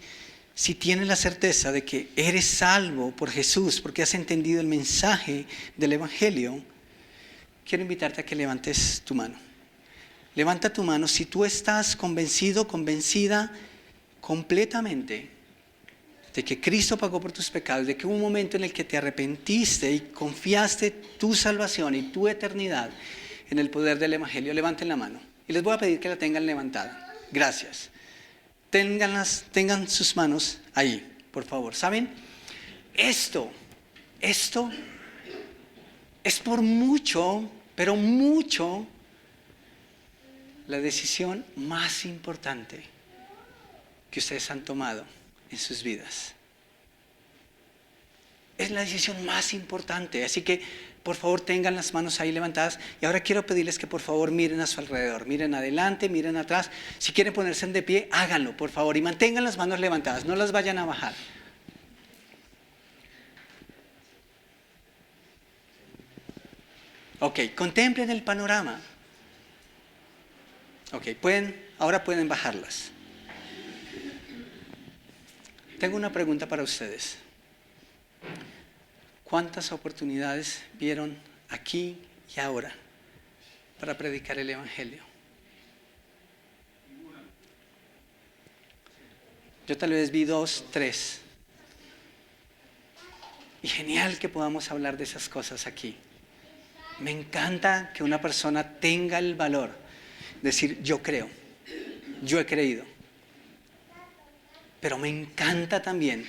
si tienes la certeza de que eres salvo por Jesús, porque has entendido el mensaje del Evangelio, quiero invitarte a que levantes tu mano. Levanta tu mano si tú estás convencido, convencida completamente de que Cristo pagó por tus pecados, de que hubo un momento en el que te arrepentiste y confiaste tu salvación y tu eternidad en el poder del Evangelio. Levanten la mano y les voy a pedir que la tengan levantada. Gracias. Tengan sus manos ahí, por favor. ¿Saben? Esto es por mucho, pero mucho, la decisión más importante que ustedes han tomado en sus vidas. Es la decisión más importante. Así que, por favor, tengan las manos ahí levantadas. Y ahora quiero pedirles que por favor miren a su alrededor. Miren adelante, miren atrás. Si quieren ponerse de pie, háganlo, por favor. Y mantengan las manos levantadas. No las vayan a bajar. Ok, contemplen el panorama. Ok, ahora pueden bajarlas. Tengo una pregunta para ustedes. ¿Cuántas oportunidades vieron aquí y ahora para predicar el Evangelio? Yo tal vez vi 2, 3. Y genial que podamos hablar de esas cosas aquí. Me encanta que una persona tenga el valor de decir, yo creo, yo he creído. Pero me encanta también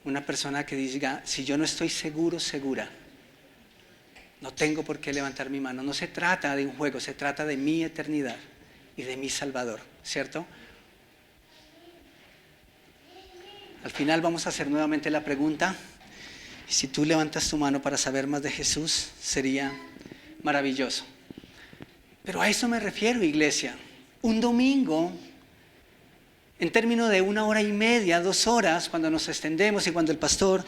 una persona que diga, si yo no estoy seguro, segura, no tengo por qué levantar mi mano. No se trata de un juego, se trata de mi eternidad y de mi Salvador, ¿cierto? Al final vamos a hacer nuevamente la pregunta. Y si tú levantas tu mano para saber más de Jesús, sería maravilloso. Pero a eso me refiero, iglesia. Un domingo, en términos de 1 hora y media, 2 horas, cuando nos extendemos y cuando el pastor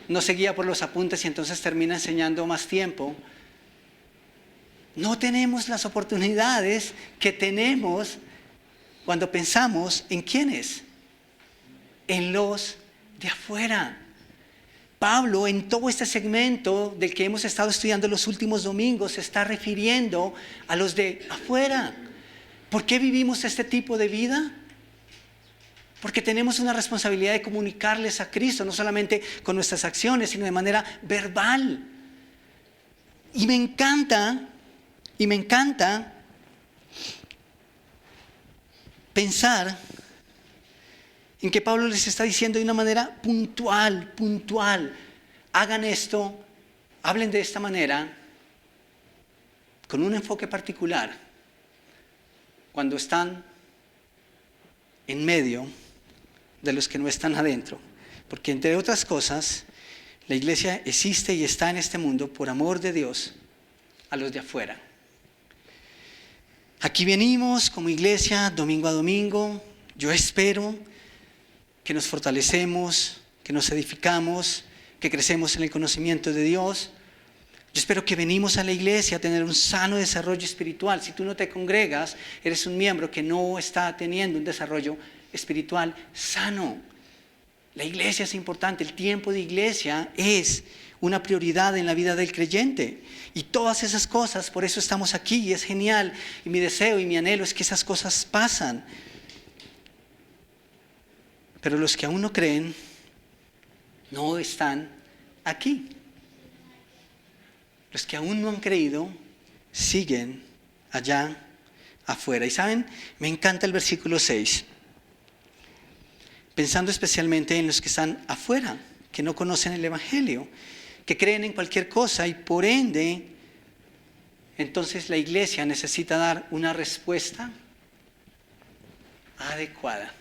nos seguía por los apuntes y entonces termina enseñando más tiempo, no tenemos las oportunidades que tenemos cuando pensamos en quiénes, en los de afuera. Pablo, en todo este segmento del que hemos estado estudiando los últimos domingos, se está refiriendo a los de afuera. ¿Por qué vivimos este tipo de vida? Porque tenemos una responsabilidad de comunicarles a Cristo, no solamente con nuestras acciones, sino de manera verbal. Y me encanta pensar en que Pablo les está diciendo de una manera puntual, hagan esto, hablen de esta manera, con un enfoque particular, cuando están en medio de los que no están adentro. Porque entre otras cosas, la iglesia existe y está en este mundo por amor de Dios a los de afuera. Aquí venimos como iglesia domingo a domingo. Yo espero que nos fortalecemos, que nos edificamos, que crecemos en el conocimiento de Dios. Yo espero que venimos a la iglesia a tener un sano desarrollo espiritual. Si tú no te congregas, eres un miembro que no está teniendo un desarrollo espiritual sano. La iglesia es importante, el tiempo de iglesia es una prioridad en la vida del creyente. Y todas esas cosas, por eso estamos aquí y es genial. Y mi deseo y mi anhelo es que esas cosas pasan. Pero los que aún no creen, no están aquí. Los que aún no han creído, siguen allá afuera. Y saben, me encanta el versículo 6. Pensando especialmente en los que están afuera, que no conocen el Evangelio, que creen en cualquier cosa y por ende, entonces la iglesia necesita dar una respuesta adecuada.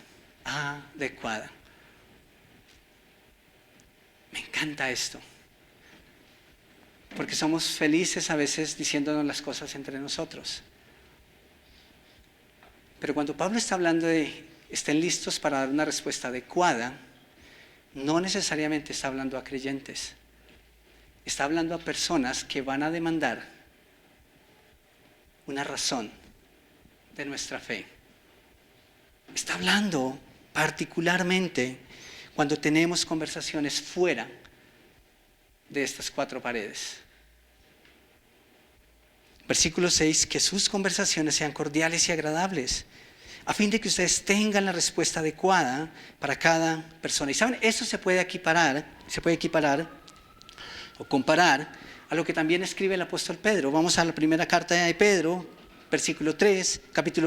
Me encanta esto, porque somos felices a veces diciéndonos las cosas entre nosotros. Pero cuando Pablo está hablando de estén listos para dar una respuesta adecuada, no necesariamente está hablando a creyentes. Está hablando a personas que van a demandar una razón de nuestra fe. Está hablando particularmente cuando tenemos conversaciones fuera de estas 4 paredes. Versículo 6, que sus conversaciones sean cordiales y agradables, a fin de que ustedes tengan la respuesta adecuada para cada persona. Y saben, eso se puede equiparar o comparar a lo que también escribe el apóstol Pedro. Vamos a la primera carta de Pedro, capítulo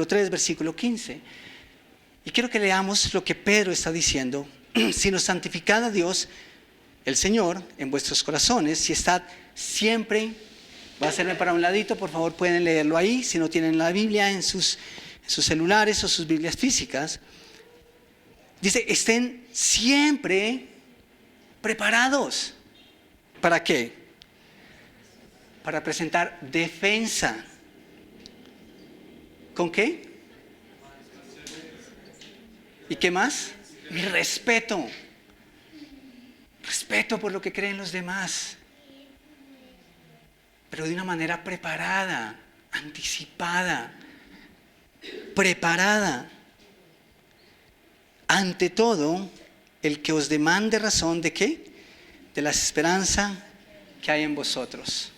3, versículo 15. Y quiero que leamos lo que Pedro está diciendo. Sino santificad a Dios, el Señor, en vuestros corazones, y estad siempre. Va a hacerme para un ladito, por favor pueden leerlo ahí, si no tienen la Biblia en sus celulares o sus Biblias físicas. Dice, estén siempre preparados. ¿Para qué? Para presentar defensa. ¿Con qué? ¿Y qué más? Mi respeto. Respeto por lo que creen los demás. Pero de una manera preparada, anticipada, preparada. Ante todo, el que os demande razón de ¿qué? De la esperanza que hay en vosotros.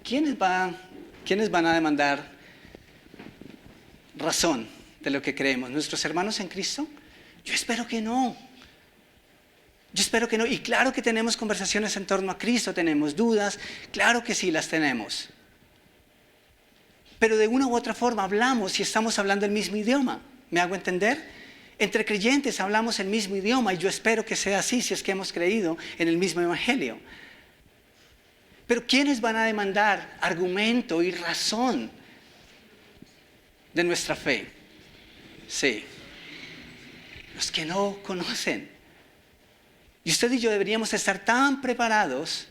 ¿Quiénes van a demandar razón de lo que creemos? ¿Nuestros hermanos en Cristo? Yo espero que no. Yo espero que no. Y claro que tenemos conversaciones en torno a Cristo, tenemos dudas, claro que sí las tenemos. Pero de una u otra forma hablamos y estamos hablando el mismo idioma. ¿Me hago entender? Entre creyentes hablamos el mismo idioma y yo espero que sea así si es que hemos creído en el mismo evangelio. Pero ¿quiénes van a demandar argumento y razón de nuestra fe? Sí, los que no conocen. Y usted y yo deberíamos estar tan preparados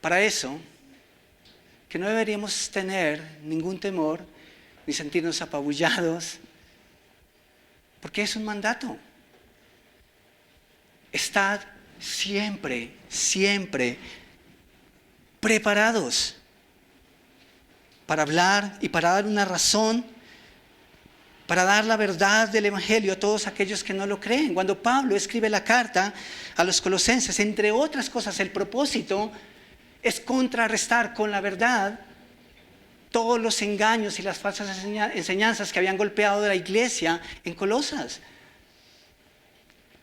para eso que no deberíamos tener ningún temor ni sentirnos apabullados, porque es un mandato. Estad siempre, siempre preparados para hablar y para dar una razón, para dar la verdad del Evangelio a todos aquellos que no lo creen. Cuando Pablo escribe la carta a los colosenses, entre otras cosas, el propósito es contrarrestar con la verdad todos los engaños y las falsas enseñanzas que habían golpeado de la iglesia en Colosas.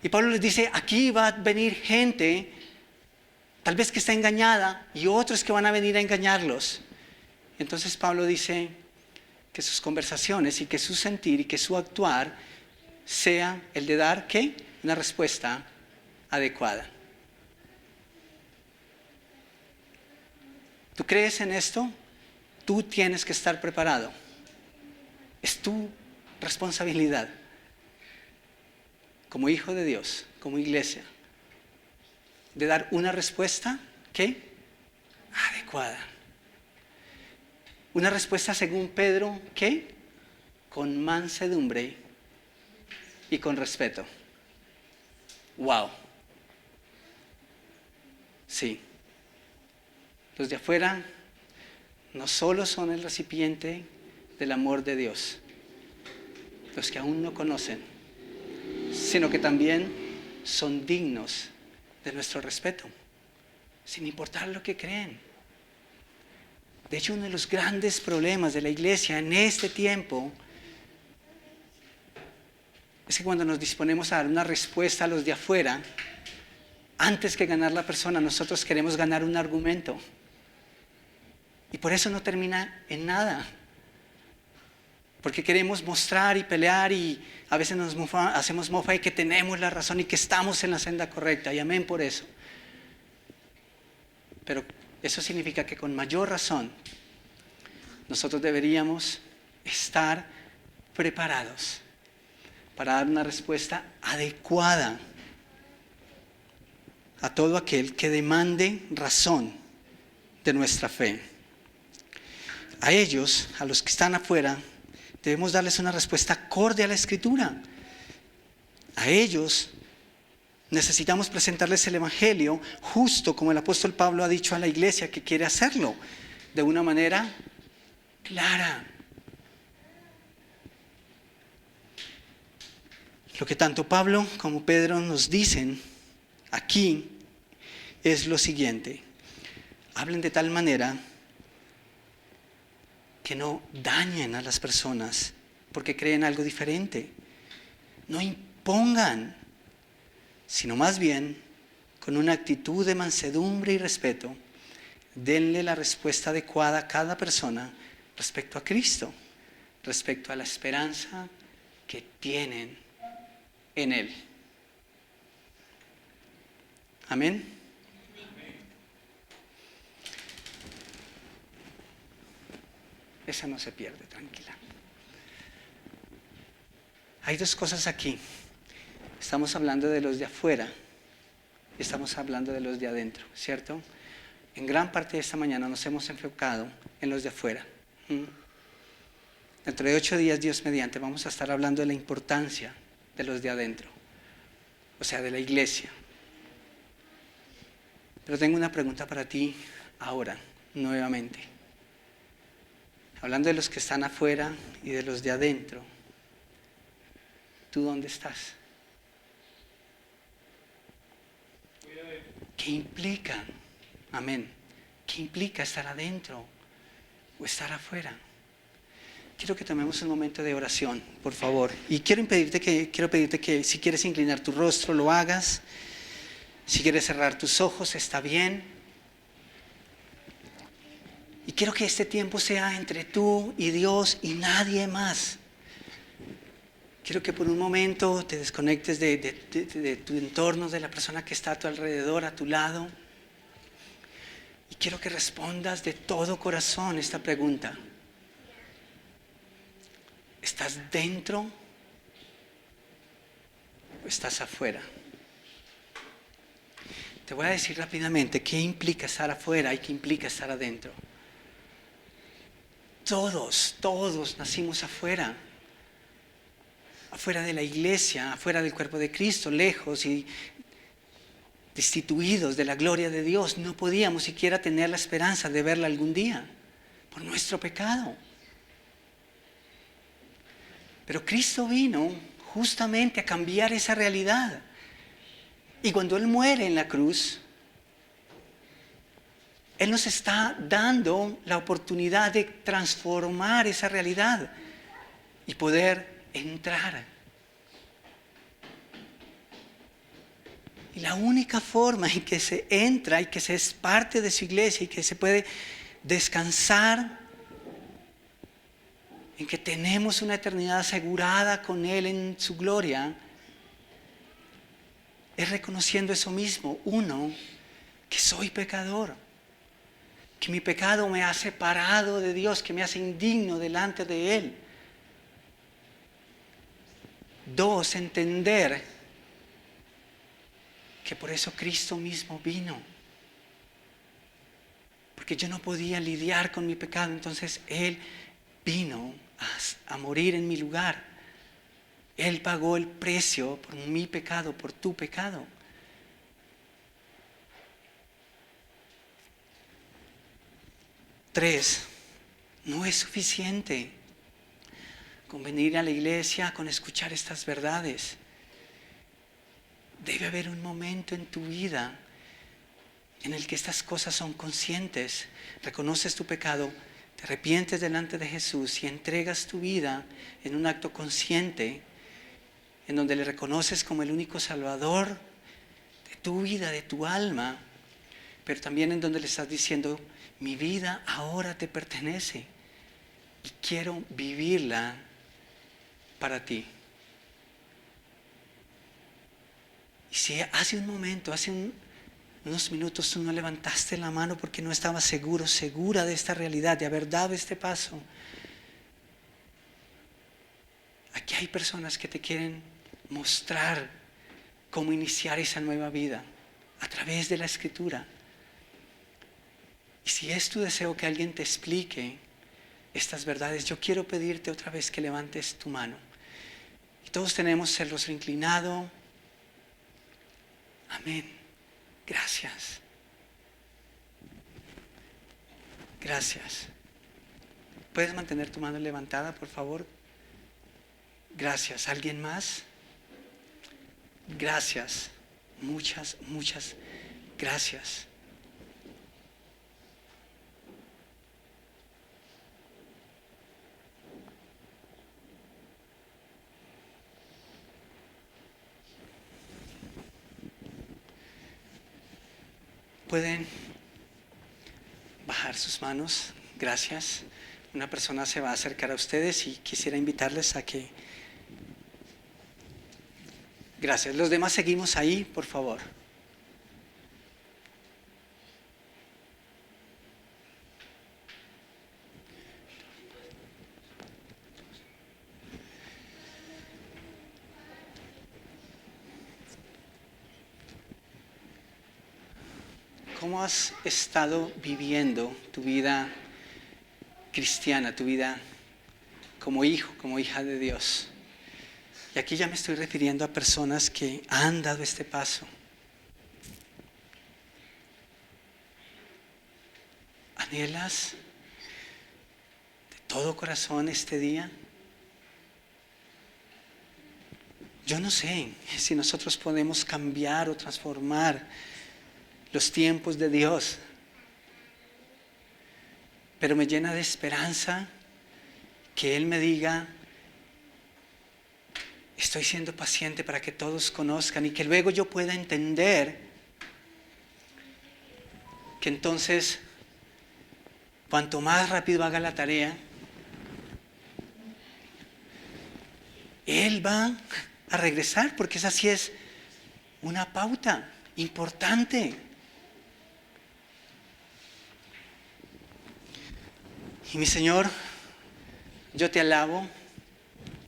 Y Pablo les dice, aquí va a venir gente, tal vez que está engañada, y otros que van a venir a engañarlos. Entonces Pablo dice que sus conversaciones y que su sentir y que su actuar sea el de dar, ¿qué? Una respuesta adecuada. ¿Tú crees en esto? Tú tienes que estar preparado. Es tu responsabilidad como hijo de Dios, como iglesia, de dar una respuesta, ¿qué? Adecuada. Una respuesta según Pedro, ¿qué? Con mansedumbre y con respeto. ¡Wow! Sí. Los de afuera no solo son el recipiente del amor de Dios, los que aún no conocen, sino que también son dignos de nuestro respeto, sin importar lo que creen. De hecho, uno de los grandes problemas de la iglesia en este tiempo es que cuando nos disponemos a dar una respuesta a los de afuera, antes que ganar la persona, nosotros queremos ganar un argumento. Y por eso no termina en nada. Porque queremos mostrar y pelear y a veces hacemos mofa y que tenemos la razón y que estamos en la senda correcta. Y amén por eso. Pero eso significa que con mayor razón nosotros deberíamos estar preparados para dar una respuesta adecuada a todo aquel que demande razón de nuestra fe. A ellos, a los que están afuera, debemos darles una respuesta acorde a la Escritura. A ellos necesitamos presentarles el Evangelio justo como el apóstol Pablo ha dicho a la iglesia que quiere hacerlo, de una manera clara. Lo que tanto Pablo como Pedro nos dicen aquí es lo siguiente: hablen de tal manera que no dañen a las personas porque creen algo diferente. No impongan, sino más bien, con una actitud de mansedumbre y respeto, denle la respuesta adecuada a cada persona respecto a Cristo, respecto a la esperanza que tienen en Él. Amén. Esa no se pierde, tranquila. Hay dos cosas aquí. Estamos hablando de los de afuera y estamos hablando de los de adentro, ¿cierto? En gran parte de esta mañana nos hemos enfocado en los de afuera. Dentro de 8 días, Dios mediante, vamos a estar hablando de la importancia de los de adentro, o sea, de la iglesia. Pero tengo una pregunta para ti ahora, nuevamente. Hablando de los que están afuera y de los de adentro, ¿tú dónde estás? ¿Qué implica? Amén. ¿Qué implica estar adentro o estar afuera? quiero que tomemos un momento de oración, por favor. Y quiero pedirte que si quieres inclinar tu rostro, lo hagas. Si quieres cerrar tus ojos, está bien. Y quiero que este tiempo sea entre tú y Dios y nadie más. Quiero que por un momento te desconectes de tu entorno, de la persona que está a tu alrededor, a tu lado. Y quiero que respondas de todo corazón esta pregunta. ¿Estás dentro o estás afuera? Te voy a decir rápidamente qué implica estar afuera y qué implica estar adentro. Todos nacimos afuera. Afuera de la iglesia, afuera del cuerpo de Cristo, lejos y destituidos de la gloria de Dios. No podíamos siquiera tener la esperanza de verla algún día por nuestro pecado. Pero Cristo vino justamente a cambiar esa realidad. Y cuando Él muere en la cruz, Él nos está dando la oportunidad de transformar esa realidad y poder entrar. Y la única forma en que se entra y que se es parte de su iglesia y que se puede descansar en que tenemos una eternidad asegurada con Él en su gloria, es reconociendo eso mismo. Uno, que soy pecador, que mi pecado me ha separado de Dios, que me hace indigno delante de Él. Dos, entender que por eso Cristo mismo vino, porque yo no podía lidiar con mi pecado, entonces Él vino a morir en mi lugar. Él pagó el precio por mi pecado, por tu pecado. Tres, no es suficiente con venir a la iglesia, con escuchar estas verdades. Debe haber un momento en tu vida en el que estas cosas son conscientes. Reconoces tu pecado, te arrepientes delante de Jesús y entregas tu vida en un acto consciente, en donde le reconoces como el único salvador de tu vida, de tu alma, pero también en donde le estás diciendo, mi vida ahora te pertenece y quiero vivirla para ti. Y si hace un momento, unos minutos tú no levantaste la mano porque no estabas segura de esta realidad, de haber dado este paso, aquí hay personas que te quieren mostrar cómo iniciar esa nueva vida a través de la Escritura. Y si es tu deseo que alguien te explique estas verdades, yo quiero pedirte otra vez que levantes tu mano. Y todos tenemos el rostro inclinado. Amén. Gracias. Gracias. ¿Puedes mantener tu mano levantada, por favor? Gracias. ¿Alguien más? Gracias. Muchas gracias. Pueden bajar sus manos. Gracias. Una persona se va a acercar a ustedes y quisiera invitarles a que... Gracias. Los demás seguimos ahí, por favor. ¿Cómo has estado viviendo tu vida cristiana, tu vida como hijo, como hija de Dios? Y aquí ya me estoy refiriendo a personas que han dado este paso. ¿Anhelas de todo corazón este día? Yo no sé si nosotros podemos cambiar o transformar los tiempos de Dios, pero me llena de esperanza que Él me diga, estoy siendo paciente para que todos conozcan, y que luego yo pueda entender que entonces, cuanto más rápido haga la tarea, Él va a regresar, porque esa sí es una pauta importante. Y mi Señor, yo te alabo,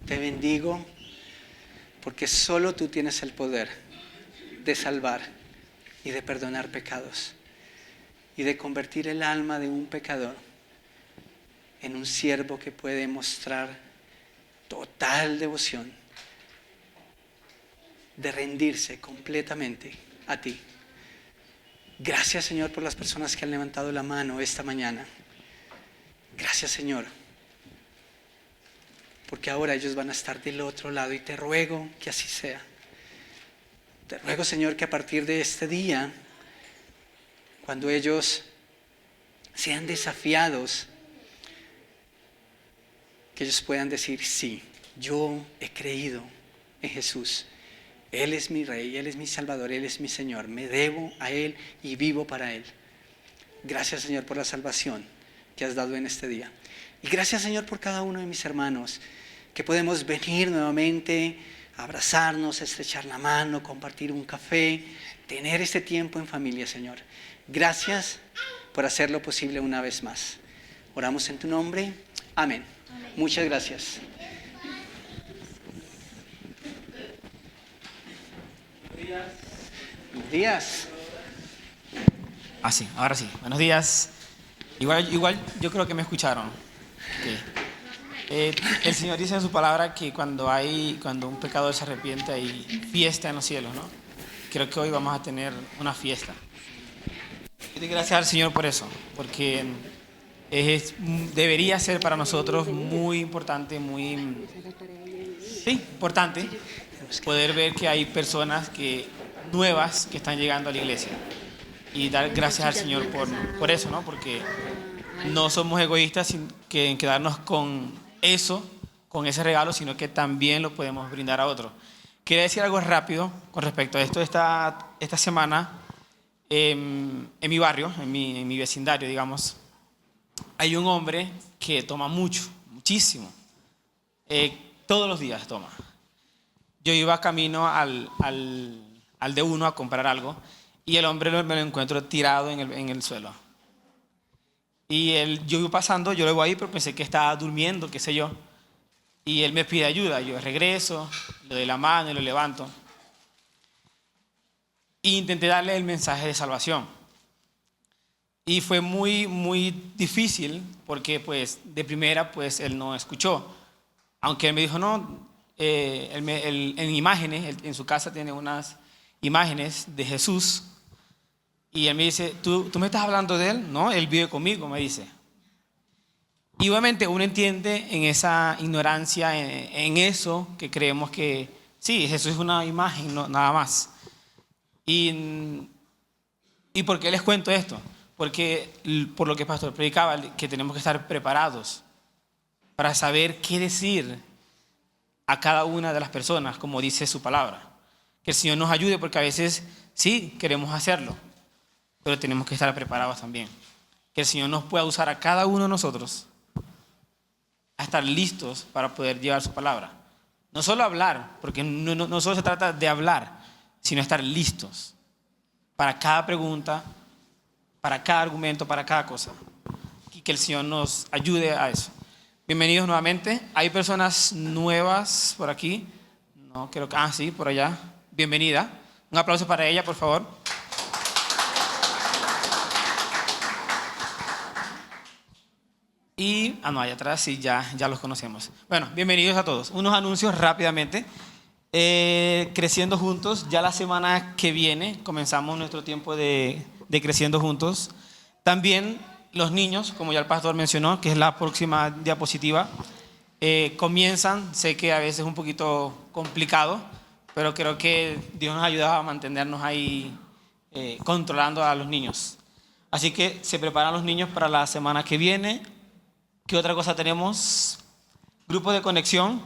te bendigo, porque solo tú tienes el poder de salvar y de perdonar pecados y de convertir el alma de un pecador en un siervo que puede mostrar total devoción, de rendirse completamente a ti. Gracias, Señor, por las personas que han levantado la mano esta mañana. Gracias, Señor, porque ahora ellos van a estar del otro lado, y te ruego que así sea. Te ruego, Señor, que a partir de este día, cuando ellos sean desafiados, que ellos puedan decir, sí, yo he creído en Jesús. Él es mi Rey, Él es mi Salvador, Él es mi Señor. Me debo a Él y vivo para Él. Gracias, Señor, por la salvación que has dado en este día. Y gracias, Señor, por cada uno de mis hermanos, que podemos venir nuevamente, abrazarnos, estrechar la mano, compartir un café, tener este tiempo en familia, Señor. Gracias por hacerlo posible una vez más. Oramos en tu nombre. Amén. Muchas gracias. Buenos días. Sí, ahora sí. Buenos días. Igual yo creo que me escucharon. Okay. El Señor dice en su palabra que cuando un pecador se arrepiente hay fiesta en los cielos, ¿no? Creo que hoy vamos a tener una fiesta. Yo doy gracias al Señor por eso, porque debería ser para nosotros muy importante, importante poder ver que hay personas nuevas que están llegando a la iglesia, y dar gracias al Señor por eso, ¿no? Porque no somos egoístas en quedarnos con ese regalo, sino que también lo podemos brindar a otros. Quería decir algo rápido con respecto a esto. Esta semana, en mi barrio, en mi vecindario, digamos, hay un hombre que toma muchísimo. Todos los días toma. Yo iba camino al D1 a comprar algo, y el hombre me lo encuentro tirado en el suelo. Y yo iba pasando, yo lo voy ahí, pero pensé que estaba durmiendo, qué sé yo. Y él me pide ayuda. Yo regreso, le doy la mano y lo levanto. E intenté darle el mensaje de salvación. Y fue muy difícil, porque pues de primera pues él no escuchó. Aunque él me dijo, no, en imágenes, en su casa tiene unas imágenes de Jesús. Y él me dice, ¿tú me estás hablando de él? No, él vive conmigo, me dice. Y obviamente uno entiende en esa ignorancia, en eso, que creemos que sí, Jesús es una imagen, no, nada más. ¿Y por qué les cuento esto? Porque por lo que el pastor predicaba, que tenemos que estar preparados para saber qué decir a cada una de las personas, como dice su palabra. Que el Señor nos ayude, porque a veces sí queremos hacerlo, pero tenemos que estar preparados también. Que el Señor nos pueda usar a cada uno de nosotros a estar listos para poder llevar su palabra. No solo hablar, porque no solo se trata de hablar, sino estar listos para cada pregunta, para cada argumento, para cada cosa. Y que el Señor nos ayude a eso. Bienvenidos nuevamente. Hay personas nuevas por aquí. No, creo que... sí, por allá. Bienvenida. Un aplauso para ella, por favor. Y, allá atrás sí, ya los conocemos. Bueno, bienvenidos a todos. Unos anuncios rápidamente. Creciendo Juntos, ya la semana que viene comenzamos nuestro tiempo de Creciendo Juntos. También los niños, como ya el pastor mencionó, que es la próxima diapositiva, comienzan. Sé que a veces es un poquito complicado, pero creo que Dios nos ha ayudado a mantenernos ahí controlando a los niños. Así que se preparan los niños para la semana que viene. ¿Qué otra cosa tenemos? Grupos de conexión,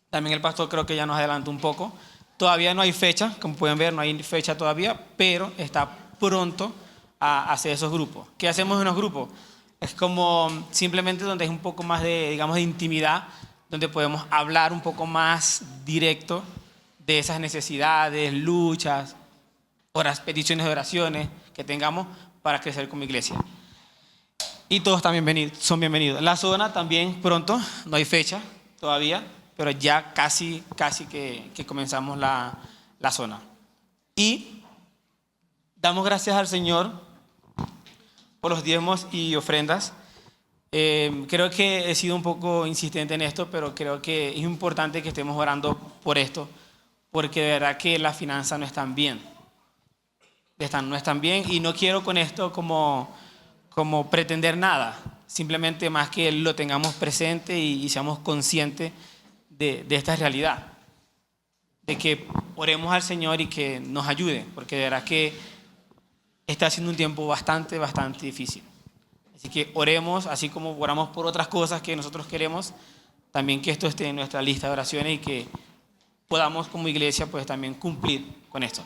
también el pastor creo que ya nos adelantó un poco. Todavía no hay fecha, como pueden ver, no hay fecha todavía, pero está pronto a hacer esos grupos. ¿Qué hacemos en los grupos? Es como simplemente donde hay un poco más de, digamos, de intimidad, donde podemos hablar un poco más directo de esas necesidades, luchas, peticiones de oraciones que tengamos para crecer como iglesia. Y todos también son bienvenidos. La zona también pronto, no hay fecha todavía, pero ya casi que comenzamos la zona. Y damos gracias al Señor por los diezmos y ofrendas. Creo que he sido un poco insistente en esto, pero creo que es importante que estemos orando por esto, porque de verdad que las finanzas no están bien. No están bien, y no quiero con esto como pretender nada, simplemente más que lo tengamos presente y seamos conscientes de esta realidad, de que oremos al Señor y que nos ayude, porque de verdad que está siendo un tiempo bastante difícil. Así que oremos, así como oramos por otras cosas que nosotros queremos, también que esto esté en nuestra lista de oraciones y que podamos como iglesia pues también cumplir con esto.